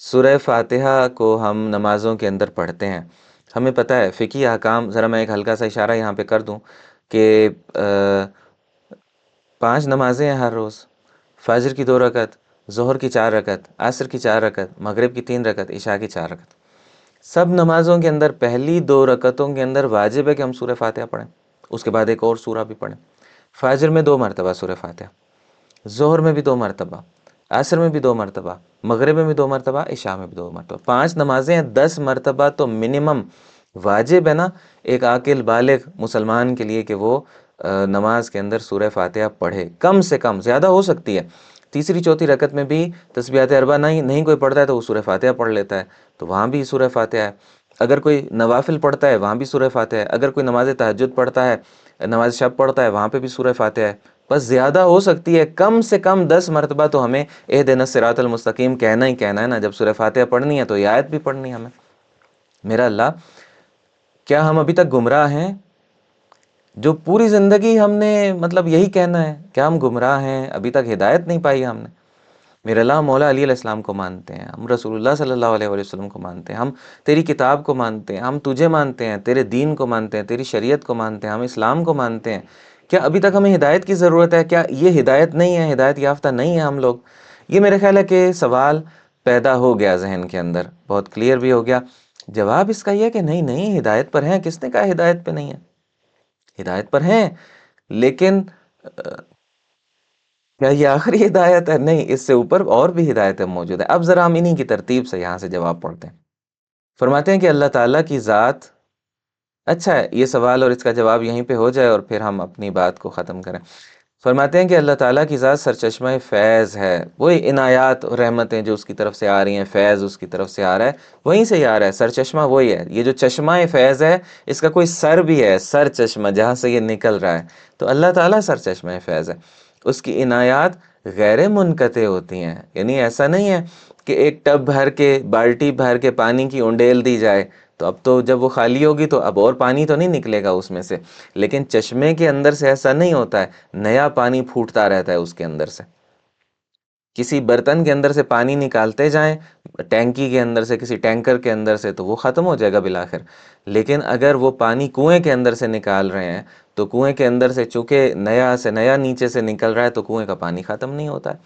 سورہ فاتحہ کو ہم نمازوں کے اندر پڑھتے ہیں، ہمیں پتہ ہے فقہی احکام، ذرا میں ایک ہلکا سا اشارہ یہاں پہ کر دوں کہ 5 نمازیں ہیں ہر روز، فجر کی 2 رکعت، ظہر کی 4 رکعت، عصر کی 4 رکعت، مغرب کی 3 رکعت، عشاء کی 4 رکعت۔ سب نمازوں کے اندر پہلی 2 رکعتوں کے اندر واجب ہے کہ ہم سورہ فاتحہ پڑھیں، اس کے بعد ایک اور سورہ بھی پڑھیں۔ فجر میں 2 مرتبہ سورہ فاتحہ، ظہر میں بھی 2 مرتبہ، عصر میں بھی 2 مرتبہ، مغرب میں بھی 2 مرتبہ، عشاء میں بھی 2 مرتبہ، 5 نمازیں ہیں، 10 مرتبہ تو منیمم واجب ہے نا ایک عاقل بالغ مسلمان کے لیے کہ وہ نماز کے اندر سورہ فاتحہ پڑھے، کم سے کم، زیادہ ہو سکتی ہے، تیسری چوتھی رکعت میں بھی تسبیحات اربع نہیں کوئی پڑھتا ہے تو وہ سورہ فاتحہ پڑھ لیتا ہے، تو وہاں بھی سورہ فاتحہ ہے، اگر کوئی نوافل پڑھتا ہے وہاں بھی سورہ فاتحہ ہے، اگر کوئی نماز تہجد پڑھتا ہے، نماز شب پڑھتا ہے، وہاں پہ بھی سورہ فاتحہ ہے، بس زیادہ ہو سکتی ہے کم سے کم 10 مرتبہ تو ہمیں اہدنا الصراط المستقیم کہنا ہی کہنا ہے نا، جب سورہ فاتحہ پڑھنی ہے تو یہ آیت بھی پڑھنی ہے ہمیں۔ میرا اللہ، کیا ہم ابھی تک گمراہ ہیں؟ جو پوری زندگی ہم نے مطلب یہی کہنا ہے، کیا ہم گمراہ ہیں؟ ابھی تک ہدایت نہیں پائی ہم نے؟ میرے اللہ، مولا علی علیہ السلام کو مانتے ہیں، ہم رسول اللہ صلی اللہ علیہ وسلم کو مانتے ہیں، ہم تیری کتاب کو مانتے ہیں، ہم تجھے مانتے ہیں، تیرے دین کو مانتے ہیں، تیری شریعت کو مانتے ہیں، ہم اسلام کو مانتے ہیں، کیا ابھی تک ہمیں ہدایت کی ضرورت ہے؟ کیا یہ ہدایت نہیں ہے، ہدایت یافتہ نہیں ہے ہم لوگ؟ یہ میرے خیال ہے کہ سوال پیدا ہو گیا ذہن کے اندر، بہت کلیئر بھی ہو گیا۔ جواب اس کا یہ ہے کہ نہیں، ہدایت پر ہیں۔ کس نے کہا ہدایت پہ نہیں ہے؟ ہدایت پر ہیں، لیکن کیا یہ آخری ہدایت ہے؟ نہیں، اس سے اوپر اور بھی ہدایتیں موجود ہیں۔ اب ذرا ہم انہی کی ترتیب سے یہاں سے جواب پڑھتے ہیں۔ فرماتے ہیں کہ اللہ تعالیٰ کی ذات، اچھا ہے یہ سوال اور اس کا جواب یہیں پہ ہو جائے اور پھر ہم اپنی بات کو ختم کریں۔ فرماتے ہیں کہ اللہ تعالیٰ کی ذات سرچشمہ فیض ہے، وہی عنایات اور رحمتیں جو اس کی طرف سے آ رہی ہیں، فیض اس کی طرف سے آ رہا ہے، وہیں سے ہی آ رہا ہے، سرچشمہ وہی ہے۔ یہ جو چشمہ فیض ہے اس کا کوئی سر بھی ہے، سر چشمہ جہاں سے یہ نکل رہا ہے، تو اللہ تعالیٰ سرچشمہ فیض ہے۔ اس کی عنایات غیر منقطع ہوتی ہیں، یعنی ایسا نہیں ہے کہ ایک ٹب بھر کے، بالٹی بھر کے پانی کی انڈیل دی جائے تو اب تو جب وہ خالی ہوگی تو اب اور پانی تو نہیں نکلے گا اس میں سے، لیکن چشمے کے اندر سے ایسا نہیں ہوتا ہے، نیا پانی پھوٹتا رہتا ہے اس کے اندر سے۔ کسی برتن کے اندر سے پانی نکالتے جائیں، ٹینکی کے اندر سے، کسی ٹینکر کے اندر سے، تو وہ ختم ہو جائے گا بالآخر، لیکن اگر وہ پانی کنویں کے اندر سے نکال رہے ہیں تو کنویں کے اندر سے چونکہ نیا سے نیا نیچے سے نکل رہا ہے تو کنویں کا پانی ختم نہیں ہوتا ہے۔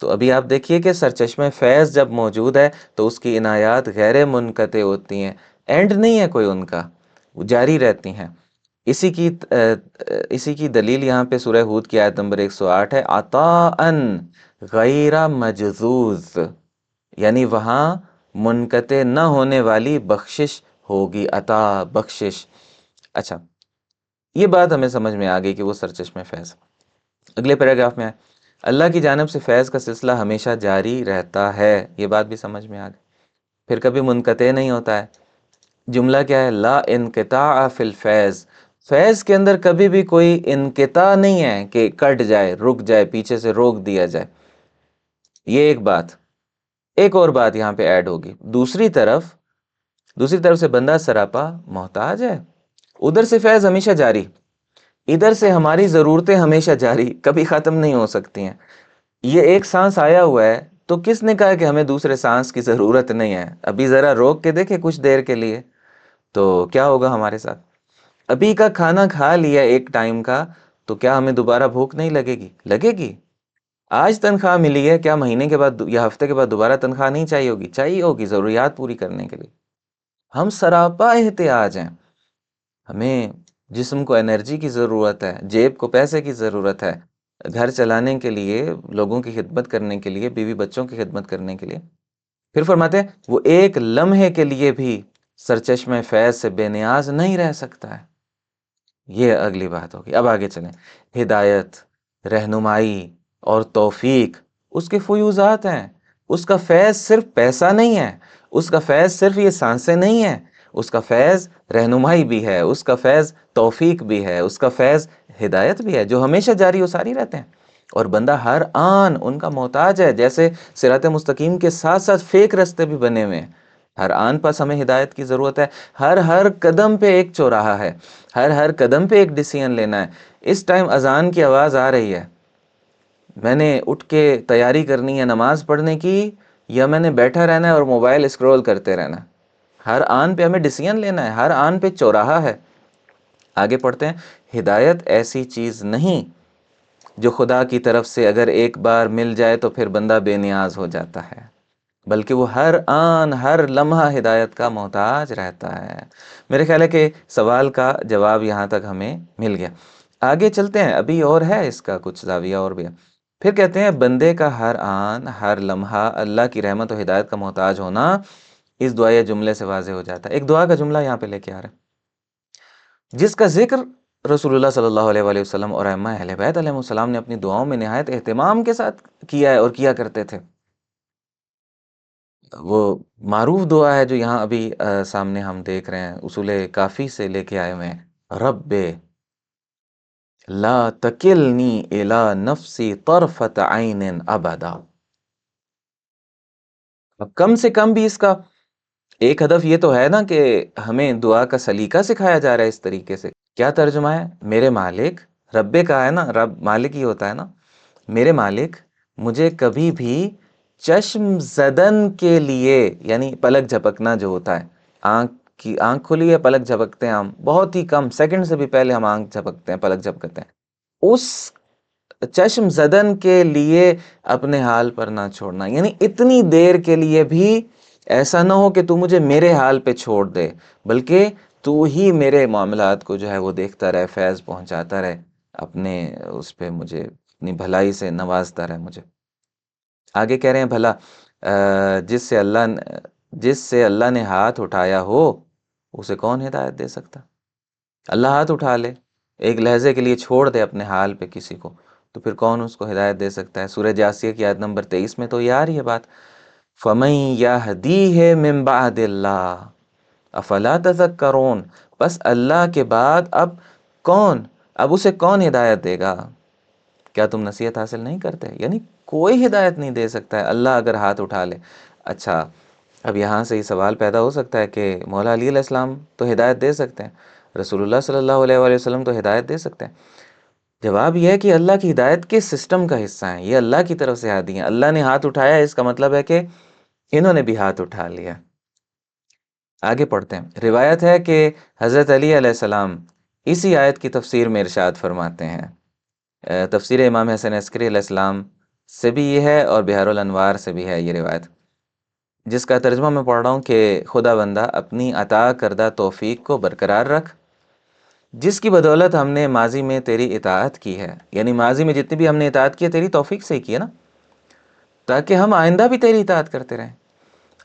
تو ابھی آپ دیکھیے کہ سرچشمہ فیض جب موجود ہے تو اس کی عنایات غیر منقطع ہوتی ہیں، اینڈ نہیں ہے کوئی ان کا، وہ جاری رہتی ہیں۔ اسی کی دلیل یہاں پہ سورہ ہود کی آیت نمبر 108 ہے، عطاءً غیر مجذوذ، یعنی وہاں منقطع نہ ہونے والی بخشش ہوگی، عطا، بخشش۔ اچھا، یہ بات ہمیں سمجھ میں آ گئی کہ وہ سرچشمہ فیض۔ اگلے پیراگراف میں ہے، اللہ کی جانب سے فیض کا سلسلہ ہمیشہ جاری رہتا ہے، یہ بات بھی سمجھ میں آ گئی، پھر کبھی منقطع نہیں ہوتا ہے۔ جملہ کیا ہے؟ لا انقطاع فی الفیض، فیض کے اندر کبھی بھی کوئی انقطاع نہیں ہے کہ کٹ جائے، رک جائے، پیچھے سے روک دیا جائے۔ یہ ایک بات۔ ایک اور بات یہاں پہ ایڈ ہوگی، دوسری طرف سے بندہ سراپا محتاج ہے، ادھر سے فیض ہمیشہ جاری، ادھر سے ہماری ضرورتیں ہمیشہ جاری، کبھی ختم نہیں ہو سکتی ہیں۔ یہ ایک سانس آیا ہوا ہے تو کس نے کہا کہ ہمیں دوسرے سانس کی ضرورت نہیں ہے؟ ابھی ذرا روک کے دیکھیں کچھ دیر کے لیے تو کیا ہوگا ہمارے ساتھ؟ ابھی کا کھانا کھا لیا ایک ٹائم کا تو کیا ہمیں دوبارہ بھوک نہیں لگے گی؟ لگے گی۔ آج تنخواہ ملی ہے، کیا مہینے کے بعد یا ہفتے کے بعد دوبارہ تنخواہ نہیں چاہیے ہوگی؟ چاہیے ہوگی، ضروریات پوری کرنے کے لیے۔ ہم سراپا احتیاج ہیں، ہمیں جسم کو انرجی کی ضرورت ہے، جیب کو پیسے کی ضرورت ہے، گھر چلانے کے لیے، لوگوں کی خدمت کرنے کے لیے، بیوی بچوں کی خدمت کرنے کے لیے۔ پھر فرماتے ہیں وہ ایک لمحے کے لیے بھی سرچشمہ فیض سے بے نیاز نہیں رہ سکتا ہے۔ یہ اگلی بات ہوگی۔ اب آگے چلیں۔ ہدایت، رہنمائی اور توفیق اس کے فیوزات ہیں، اس کا فیض صرف پیسہ نہیں ہے، اس کا فیض صرف یہ سانسیں نہیں ہیں، اس کا فیض رہنمائی بھی ہے، اس کا فیض توفیق بھی ہے، اس کا فیض ہدایت بھی ہے، جو ہمیشہ جاری و ساری رہتے ہیں، اور بندہ ہر آن ان کا محتاج ہے۔ جیسے صراط مستقیم کے ساتھ ساتھ فیک رستے بھی بنے ہوئے ہیں، ہر آن پاس ہمیں ہدایت کی ضرورت ہے، ہر قدم پہ ایک چوراہا ہے، ہر قدم پہ ایک ڈیسیژن لینا ہے۔ اس ٹائم اذان کی آواز آ رہی ہے، میں نے اٹھ کے تیاری کرنی ہے نماز پڑھنے کی، یا میں نے بیٹھا رہنا ہے اور موبائل اسکرول کرتے رہنا ہے؟ ہر آن پہ ہمیں ڈیسیژن لینا ہے، ہر آن پہ چوراہا ہے۔ آگے پڑھتے ہیں، ہدایت ایسی چیز نہیں جو خدا کی طرف سے اگر ایک بار مل جائے تو پھر بندہ بے نیاز ہو جاتا ہے، بلکہ وہ ہر آن ہر لمحہ ہدایت کا محتاج رہتا ہے۔ میرے خیال ہے کہ سوال کا جواب یہاں تک ہمیں مل گیا۔ آگے چلتے ہیں، ابھی اور ہے اس کا کچھ زاویہ اور بھی ہے۔ پھر کہتے ہیں بندے کا ہر آن ہر لمحہ اللہ کی رحمت و ہدایت کا محتاج ہونا اس دعائے جملے سے واضح ہو جاتا ہے۔ ایک دعا کا جملہ یہاں پہ لے کے آ رہے ہیں جس کا ذکر رسول اللہ صلی اللہ علیہ وآلہ وسلم اور ائمہ اہل بیت علیہ السلام نے اپنی دعاؤں میں نہایت اہتمام کے ساتھ کیا ہے اور کیا کرتے تھے۔ وہ معروف دعا ہے جو یہاں ابھی سامنے ہم دیکھ رہے ہیں، اصول کافی سے لے کے آئے ہوئے ہیں، رب لا تکلنی الی نفسی طرفت عین ابدا۔ اب کم سے کم بھی اس کا ایک ہدف یہ تو ہے نا کہ ہمیں دعا کا سلیقہ سکھایا جا رہا ہے اس طریقے سے۔ کیا ترجمہ ہے؟ میرے مالک، رب کا ہے نا، رب مالک ہی ہوتا ہے نا، میرے مالک مجھے کبھی بھی چشم زدن کے لیے، یعنی پلک جھپکنا جو ہوتا ہے، آنکھ کھلی ہے پلک جھپکتے ہیں ہم، بہت ہی کم سیکنڈ سے بھی پہلے ہم آنکھ جھپکتے ہیں، پلک جھپکتے ہیں، اس چشم زدن کے لیے اپنے حال پر نہ چھوڑنا، یعنی اتنی دیر کے لیے بھی ایسا نہ ہو کہ تو مجھے میرے حال پہ چھوڑ دے، بلکہ تو ہی میرے معاملات کو جو ہے وہ دیکھتا رہے، فیض پہنچاتا رہے، اپنے اس پہ مجھے اپنی بھلائی سے نوازتا رہے مجھے۔ آگے کہہ رہے ہیں بھلا جس سے اللہ نے ہاتھ اٹھایا ہو اسے کون ہدایت دے سکتا؟ اللہ ہاتھ اٹھا لے، ایک لہجے کے لیے چھوڑ دے اپنے حال پہ کسی کو، تو پھر کون اس کو ہدایت دے سکتا ہے؟ سورہ جاسیہ کی آیت نمبر 23 میں تو یہ آ رہی ہے بات، فَمَن يَهْدِيهِ مِن بَعْدِ اللَّهِ أَفَلَا تَذَكَّرُونَ، بس اللہ کے بعد اب اسے کون ہدایت دے گا؟ کیا تم نصیحت حاصل نہیں کرتے؟ یعنی کوئی ہدایت نہیں دے سکتا ہے اللہ اگر ہاتھ اٹھا لے۔ اچھا، اب یہاں سے یہ سوال پیدا ہو سکتا ہے کہ مولا علی علیہ السلام تو ہدایت دے سکتے ہیں، رسول اللہ صلی اللہ علیہ وآلہ وسلم تو ہدایت دے سکتے ہیں۔ جواب یہ ہے کہ اللہ کی ہدایت کے سسٹم کا حصہ ہیں، یہ اللہ کی طرف سے ہادی ہیں۔ اللہ نے ہاتھ اٹھایا، اس کا مطلب ہے کہ انہوں نے بھی ہاتھ اٹھا لیا۔ آگے پڑھتے ہیں۔ روایت ہے کہ حضرت علی علیہ السلام اسی آیت کی تفسیر میں ارشاد فرماتے ہیں، تفسیر امام حسن عسکری علیہ السلام سے بھی یہ ہے اور بحار الانوار سے بھی ہے یہ روایت، جس کا ترجمہ میں پڑھ رہا ہوں کہ خدا بندہ اپنی عطا کردہ توفیق کو برقرار رکھ، جس کی بدولت ہم نے ماضی میں تیری اطاعت کی ہے، یعنی ماضی میں جتنی بھی ہم نے اطاعت کی ہے تیری توفیق سے ہی کی ہے نا، تاکہ ہم آئندہ بھی تیری اطاعت کرتے رہیں۔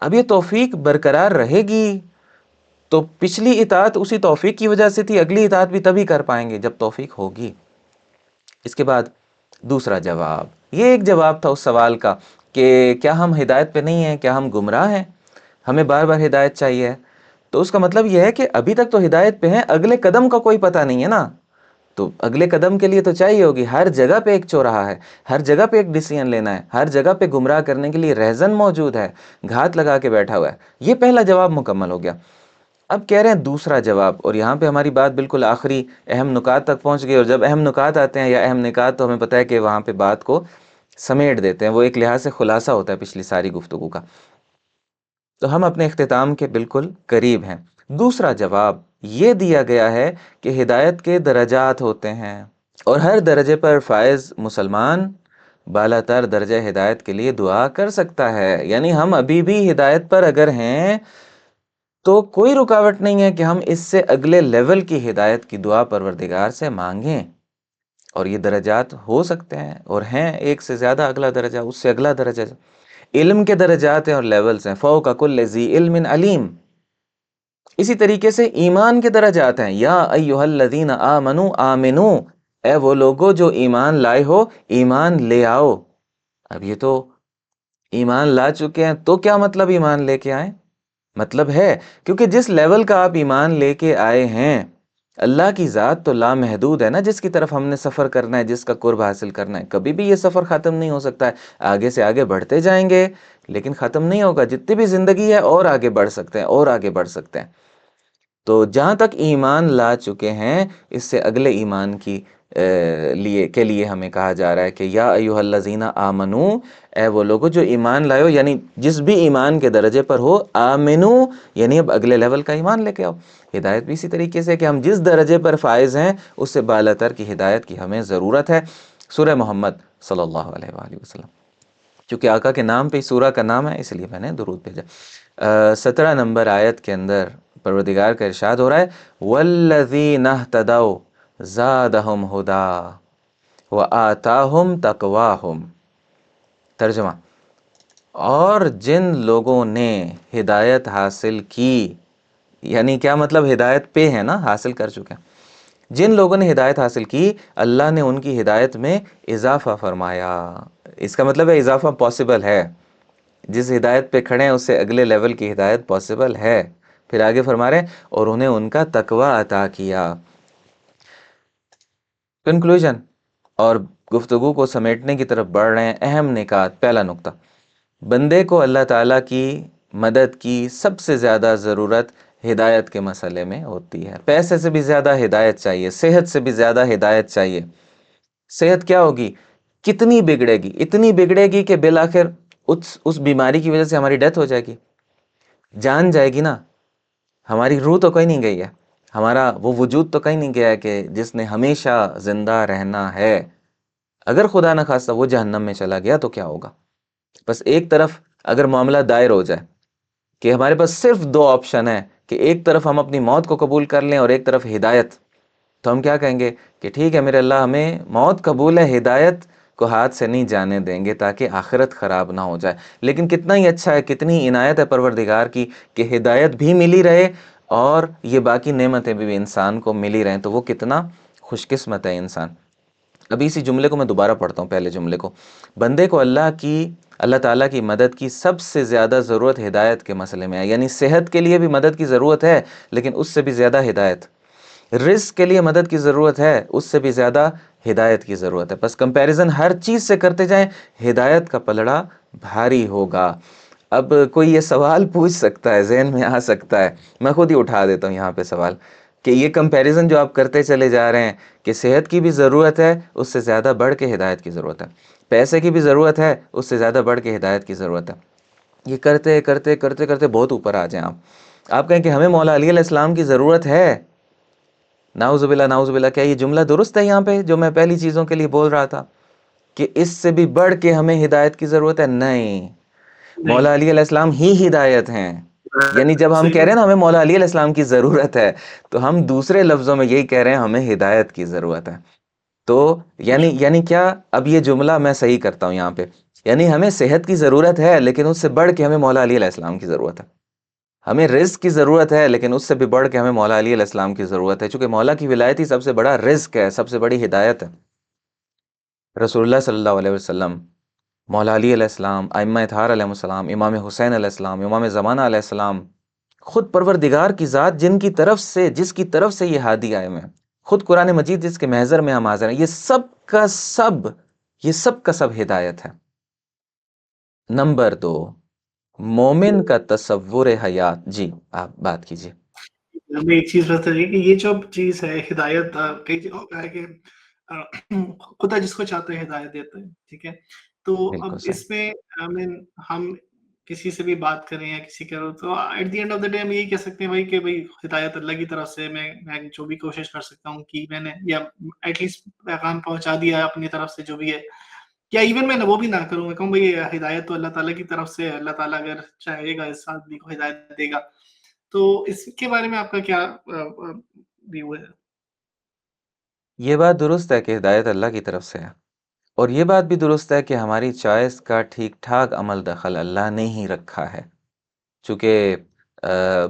اب یہ توفیق برقرار رہے گی تو پچھلی اطاعت اسی توفیق کی وجہ سے تھی، اگلی اطاعت بھی تبھی کر پائیں گے جب توفیق ہوگی۔ اس کے بعد دوسرا جواب، یہ ایک جواب تھا اس سوال کا کہ کیا ہم ہدایت پہ نہیں ہیں، کیا ہم گمراہ ہیں، ہمیں بار بار ہدایت چاہیے، تو اس کا مطلب یہ ہے کہ ابھی تک تو ہدایت پہ ہیں، اگلے قدم کا کوئی پتہ نہیں ہے نا، تو اگلے قدم کے لیے تو چاہیے ہوگی، ہر جگہ پہ ایک چوراہا ہے، ہر جگہ پہ ایک ڈیسیژن لینا ہے، ہر جگہ پہ گمراہ کرنے کے لیے رہزن موجود ہے، گھات لگا کے بیٹھا ہوا ہے۔ یہ پہلا جواب مکمل ہو گیا۔ اب کہہ رہے ہیں دوسرا جواب، اور یہاں پہ ہماری بات بالکل آخری اہم نکات تک پہنچ گئی، اور جب اہم نکات آتے ہیں یا اہم نکات تو ہمیں پتہ ہے کہ وہاں پہ بات کو سمیٹ دیتے ہیں، وہ ایک لحاظ سے خلاصہ ہوتا ہے پچھلی ساری گفتگو کا۔ تو ہم اپنے اختتام کے بالکل قریب ہیں۔ دوسرا جواب یہ دیا گیا ہے کہ ہدایت کے درجات ہوتے ہیں، اور ہر درجے پر فائز مسلمان بالا تر درجہ ہدایت کے لیے دعا کر سکتا ہے، یعنی ہم ابھی بھی ہدایت پر اگر ہیں تو کوئی رکاوٹ نہیں ہے کہ ہم اس سے اگلے لیول کی ہدایت کی دعا پروردگار سے مانگیں، اور یہ درجات ہو سکتے ہیں اور ہیں، ایک سے زیادہ اگلا درجہ، اس سے اگلا درجہ، علم کے درجات ہیں اور لیولز ہیں، فوق کل ذی علم علیم۔ اسی طریقے سے ایمان کے درجات ہیں، یا ایھا الذین آمنوا آمنو، اے وہ لوگو جو ایمان لائے ہو ایمان لے آؤ۔ اب یہ تو ایمان لا چکے ہیں تو کیا مطلب ایمان لے کے آئیں؟ مطلب ہے کیونکہ جس لیول کا آپ ایمان لے کے آئے ہیں، اللہ کی ذات تو لامحدود ہے نا، جس کی طرف ہم نے سفر کرنا ہے، جس کا قرب حاصل کرنا ہے، کبھی بھی یہ سفر ختم نہیں ہو سکتا ہے، آگے سے آگے بڑھتے جائیں گے لیکن ختم نہیں ہوگا، جتنی بھی زندگی ہے اور آگے بڑھ سکتے ہیں اور آگے بڑھ سکتے ہیں۔ تو جہاں تک ایمان لا چکے ہیں، اس سے اگلے ایمان کے لیے ہمیں کہا جا رہا ہے کہ یا ایھا الذین آمنو، اے وہ لوگو جو ایمان لائے ہو، یعنی جس بھی ایمان کے درجے پر ہو، آمنو یعنی اب اگلے لیول کا ایمان لے کے آؤ۔ ہدایت بھی اسی طریقے سے کہ ہم جس درجے پر فائز ہیں اس سے بالا تر کی ہدایت کی ہمیں ضرورت ہے۔ سورہ محمد صلی اللہ علیہ وآلہ وسلم، چونکہ آقا کے نام پہ ہی سورہ کا نام ہے اس لیے میں نے درود بھیجا۔ 17 نمبر آیت کے اندر پروردگار کا ارشاد ہو رہا ہے، وَالَّذِينَ اهْتَدَوْا زادہم ہدا وآتاہم تقواہم۔ ترجمہ، اور جن لوگوں نے ہدایت حاصل کی، یعنی کیا مطلب ہدایت پہ ہے نا، حاصل کر چکے ہیں، جن لوگوں نے ہدایت حاصل کی اللہ نے ان کی ہدایت میں اضافہ فرمایا۔ اس کا مطلب ہے اضافہ پاسبل ہے، جس ہدایت پہ کھڑے ہیں اس سے اگلے لیول کی ہدایت پاسبل ہے۔ پھر آگے فرما رہے ہیں اور انہیں ان کا تقوی عطا کیا۔ کنکلوژن اور گفتگو کو سمیٹنے کی طرف بڑھ رہے ہیں۔ اہم نکات۔ پہلا نقطہ، بندے کو اللہ تعالیٰ کی مدد کی سب سے زیادہ ضرورت ہدایت کے مسئلے میں ہوتی ہے۔ پیسے سے بھی زیادہ ہدایت چاہیے، صحت سے بھی زیادہ ہدایت چاہیے۔ صحت کیا ہوگی؟ کتنی بگڑے گی، اتنی بگڑے گی کہ بالآخر اس بیماری کی وجہ سے ہماری ڈیتھ ہو جائے گی، جان جائے گی نا، ہماری روح تو کہیں نہیں گئی ہے، ہمارا وہ وجود تو کہیں نہیں گیا ہے کہ جس نے ہمیشہ زندہ رہنا ہے۔ اگر خدا نہ خواستہ وہ جہنم میں چلا گیا تو کیا ہوگا؟ بس ایک طرف اگر معاملہ دائر ہو جائے کہ ہمارے پاس صرف دو آپشن ہیں کہ ایک طرف ہم اپنی موت کو قبول کر لیں اور ایک طرف ہدایت، تو ہم کیا کہیں گے کہ ٹھیک ہے میرے اللہ، ہمیں موت قبول ہے، ہدایت کو ہاتھ سے نہیں جانے دیں گے تاکہ آخرت خراب نہ ہو جائے۔ لیکن کتنا ہی اچھا ہے، کتنی عنایت ہے پروردگار کی کہ ہدایت بھی ملی رہے اور یہ باقی نعمتیں بھی انسان کو ملی رہیں، تو وہ کتنا خوش قسمت ہے انسان۔ ابھی اسی جملے کو میں دوبارہ پڑھتا ہوں، پہلے جملے کو۔ بندے کو اللہ تعالیٰ کی مدد کی سب سے زیادہ ضرورت ہدایت کے مسئلے میں ہے، یعنی صحت کے لیے بھی مدد کی ضرورت ہے لیکن اس سے بھی زیادہ ہدایت، رزق کے لیے مدد کی ضرورت ہے اس سے بھی زیادہ ہدایت کی ضرورت ہے۔ بس کمپیریزن ہر چیز سے کرتے جائیں، ہدایت کا پلڑا بھاری ہوگا۔ اب کوئی یہ سوال پوچھ سکتا ہے، ذہن میں آ سکتا ہے، میں خود ہی اٹھا دیتا ہوں یہاں پہ سوال، کہ یہ کمپیریزن جو آپ کرتے چلے جا رہے ہیں کہ صحت کی بھی ضرورت ہے اس سے زیادہ بڑھ کے ہدایت کی ضرورت ہے، پیسے کی بھی ضرورت ہے اس سے زیادہ بڑھ کے ہدایت کی ضرورت ہے، یہ کرتے کرتے کرتے کرتے بہت اوپر آ جائیں آپ کہیں کہ ہمیں مولا علی علیہ السلام کی ضرورت ہے، نعوذ باللہ نعوذ باللہ، کیا یہ جملہ درست ہے یہاں پہ جو میں پہلی چیزوں کے لیے بول رہا تھا کہ اس سے بھی بڑھ کے ہمیں ہدایت کی ضرورت ہے؟ نہیں، مولا علی علیہ السلام ہی ہدایت ہیں۔ یعنی جب ہم کہہ رہے ہیں نا ہمیں مولا علی علیہ السلام کی ضرورت ہے، تو ہم دوسرے لفظوں میں یہی کہہ رہے ہیں ہمیں ہدایت کی ضرورت ہے۔ تو یعنی کیا؟ اب یہ جملہ میں صحیح کرتا ہوں یہاں پہ، یعنی ہمیں صحت کی ضرورت ہے لیکن اس سے بڑھ کے ہمیں مولا علی علیہ السلام کی ضرورت ہے۔ ہمیں رزق کی ضرورت ہے لیکن اس سے بھی بڑھ کے ہمیں مولا علی علیہ السلام کی ضرورت ہے، چونکہ مولا کی ولایت ہی سب سے بڑا رزق ہے، سب سے بڑی ہدایت ہے۔ رسول اللہ صلی اللہ علیہ وسلم، مولا علی علیہ السلام، ائمہ اطہار علیہ السلام، امام حسین علیہ السلام، امام زمانہ علیہ السلام، خود پروردگار کی ذات جس کی طرف سے یہ ہادی آئے ہوئے ہیں، خود قرآن مجید جس کے محضر میں ہم حاضر ہیں، یہ سب کا سب ہدایت ہے۔ نمبر 2، مومن کا تصور حیات۔ جی آپ بات کیجئے۔ ہمیں ایک چیز بتا رہی ہے کہ یہ جو چیز ہے ہدایت، کئی جگہ ہوتا ہے کہ خدا جس کو چاہتا ہے ہدایت دیتا ہے، ٹھیک ہے؟ تو بالکل اب صحیح۔ اس میں ہم کسی سے بھی بات کریں یا کسی کرو تو at the end of the day ہم یہی کہہ سکتے ہیں کہ بھائی ہدایت اللہ کی طرف سے، میں جو بھی کوشش کر سکتا ہوں کہ میں نے یا ایٹ لیسٹ پیغام پہنچا دیا ہے اپنی طرف سے جو بھی ہے، یا ایون میں وہ بھی نہ کروں، میں کہوں بھائی ہدایت تو اللہ تعالیٰ کی طرف سے، اللہ تعالیٰ اگر چاہے گا اس آدمی کو ہدایت دے گا۔ تو اس کے بارے میں آپ کا کیا ویو ہے؟ یہ بات درست ہے کہ ہدایت اللہ کی طرف سے ہے، اور یہ بات بھی درست ہے کہ ہماری چوائس کا ٹھیک ٹھاک عمل دخل اللہ نے ہی رکھا ہے، چونکہ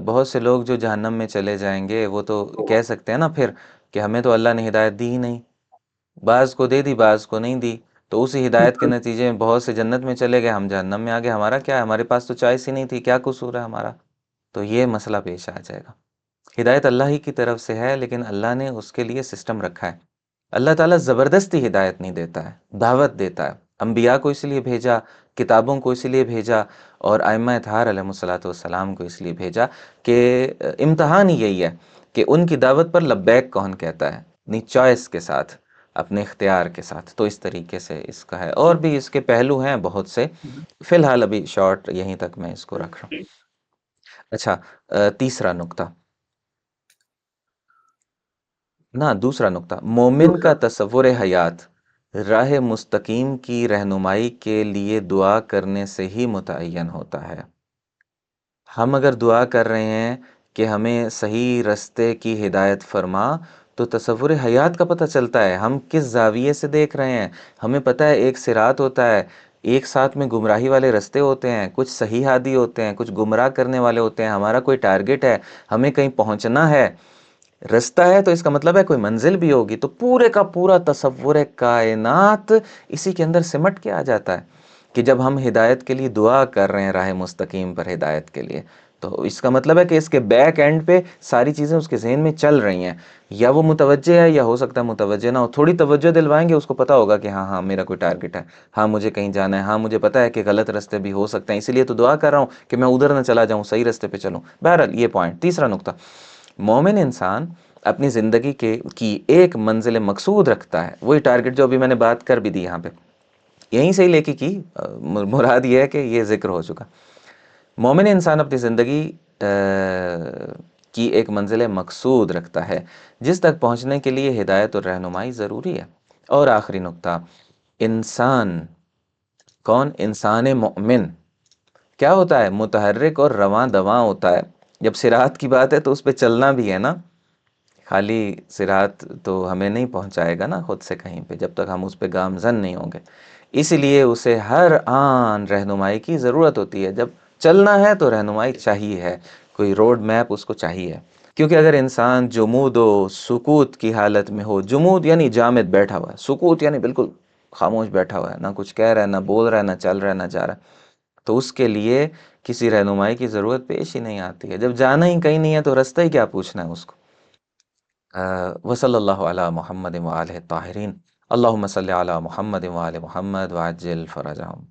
بہت سے لوگ جو جہنم میں چلے جائیں گے وہ تو کہہ سکتے ہیں نا پھر کہ ہمیں تو اللہ نے ہدایت دی ہی نہیں، بعض کو دے دی بعض کو نہیں دی، تو اسی ہدایت کے نتیجے میں بہت سے جنت میں چلے گئے، ہم جہنم میں آ گئے، ہمارا کیا ہے؟ ہمارے پاس تو چوائس ہی نہیں تھی، کیا قصور ہے ہمارا؟ تو یہ مسئلہ پیش آ جائے گا۔ ہدایت اللہ ہی کی طرف سے ہے لیکن اللہ نے اس کے لیے سسٹم رکھا ہے۔ اللہ تعالیٰ زبردستی ہدایت نہیں دیتا ہے، دعوت دیتا ہے۔ انبیاء کو اس لیے بھیجا، کتابوں کو اس لیے بھیجا، اور ائمہ اطہار علیہ الصلوۃ والسلام کو اس لیے بھیجا کہ امتحان ہی یہی ہے کہ ان کی دعوت پر لبیک کون کہتا ہے، اپنی چوائس کے ساتھ، اپنے اختیار کے ساتھ۔ تو اس طریقے سے اس کا ہے، اور بھی اس کے پہلو ہیں بہت سے، فی الحال ابھی شارٹ یہیں تک میں اس کو رکھ رہا ہوں۔ اچھا، تیسرا نقطہ، دوسرا نقطہ، مومن کا تصور حیات راہ مستقیم کی رہنمائی کے لیے دعا کرنے سے ہی متعین ہوتا ہے۔ ہم اگر دعا کر رہے ہیں کہ ہمیں صحیح رستے کی ہدایت فرما، تو تصور حیات کا پتہ چلتا ہے، ہم کس زاویے سے دیکھ رہے ہیں، ہمیں پتہ ہے ایک صراط ہوتا ہے، ایک ساتھ میں گمراہی والے رستے ہوتے ہیں، کچھ صحیح ہادی ہوتے ہیں، کچھ گمراہ کرنے والے ہوتے ہیں، ہمارا کوئی ٹارگٹ ہے، ہمیں کہیں پہنچنا ہے، رستہ ہے تو اس کا مطلب ہے کوئی منزل بھی ہوگی، تو پورے کا پورا تصور کائنات اسی کے اندر سمٹ کے آ جاتا ہے کہ جب ہم ہدایت کے لیے دعا کر رہے ہیں راہ مستقیم پر ہدایت کے لیے، تو اس کا مطلب ہے کہ اس کے بیک اینڈ پہ ساری چیزیں اس کے ذہن میں چل رہی ہیں، یا وہ متوجہ ہے یا ہو سکتا ہے متوجہ نہ ہو، تھوڑی توجہ دلوائیں گے اس کو پتہ ہوگا کہ ہاں ہاں میرا کوئی ٹارگٹ ہے، ہاں مجھے کہیں جانا ہے، ہاں مجھے پتہ ہے کہ غلط راستے بھی ہو سکتے ہیں، اسی لیے تو دعا کر رہا ہوں کہ میں ادھر نہ چلا جاؤں، صحیح راستے پہ چلوں۔ بہرحال یہ پوائنٹ، تیسرا نقطہ، مومن انسان اپنی زندگی کی ایک منزل مقصود رکھتا ہے، وہی ٹارگٹ جو ابھی میں نے بات کر بھی دی یہاں پہ، یہیں سے ہی لے کے کی مراد یہ ہے کہ یہ ذکر ہو چکا۔ مومن انسان اپنی زندگی کی ایک منزل مقصود رکھتا ہے جس تک پہنچنے کے لیے ہدایت اور رہنمائی ضروری ہے۔ اور آخری نقطہ، انسان کون؟ انسان مومن کیا ہوتا ہے؟ متحرک اور رواں دواں ہوتا ہے۔ جب صراط کی بات ہے تو اس پہ چلنا بھی ہے نا، خالی صراط تو ہمیں نہیں پہنچائے گا نا خود سے کہیں پہ جب تک ہم اس پہ گامزن نہیں ہوں گے، اس لیے اسے ہر آن رہنمائی کی ضرورت ہوتی ہے۔ جب چلنا ہے تو رہنمائی چاہیے ہے، کوئی روڈ میپ اس کو چاہیے، کیونکہ اگر انسان جمود و سکوت کی حالت میں ہو، جمود یعنی جامد بیٹھا ہوا ہے، سکوت یعنی بالکل خاموش بیٹھا ہوا ہے، نہ کچھ کہہ رہا ہے، نہ بول رہا ہے، نہ چل رہا ہے، نہ جا رہا ہے، تو اس کے لیے کسی رہنمائی کی ضرورت پیش ہی نہیں آتی ہے۔ جب جانا ہی کہیں نہیں ہے تو رستہ ہی کیا پوچھنا ہے اس کو۔ وصلی اللہ علی محمد وآلہ الطاہرین، اللہم صلی علی محمد وآل محمد وعجل فرجہم۔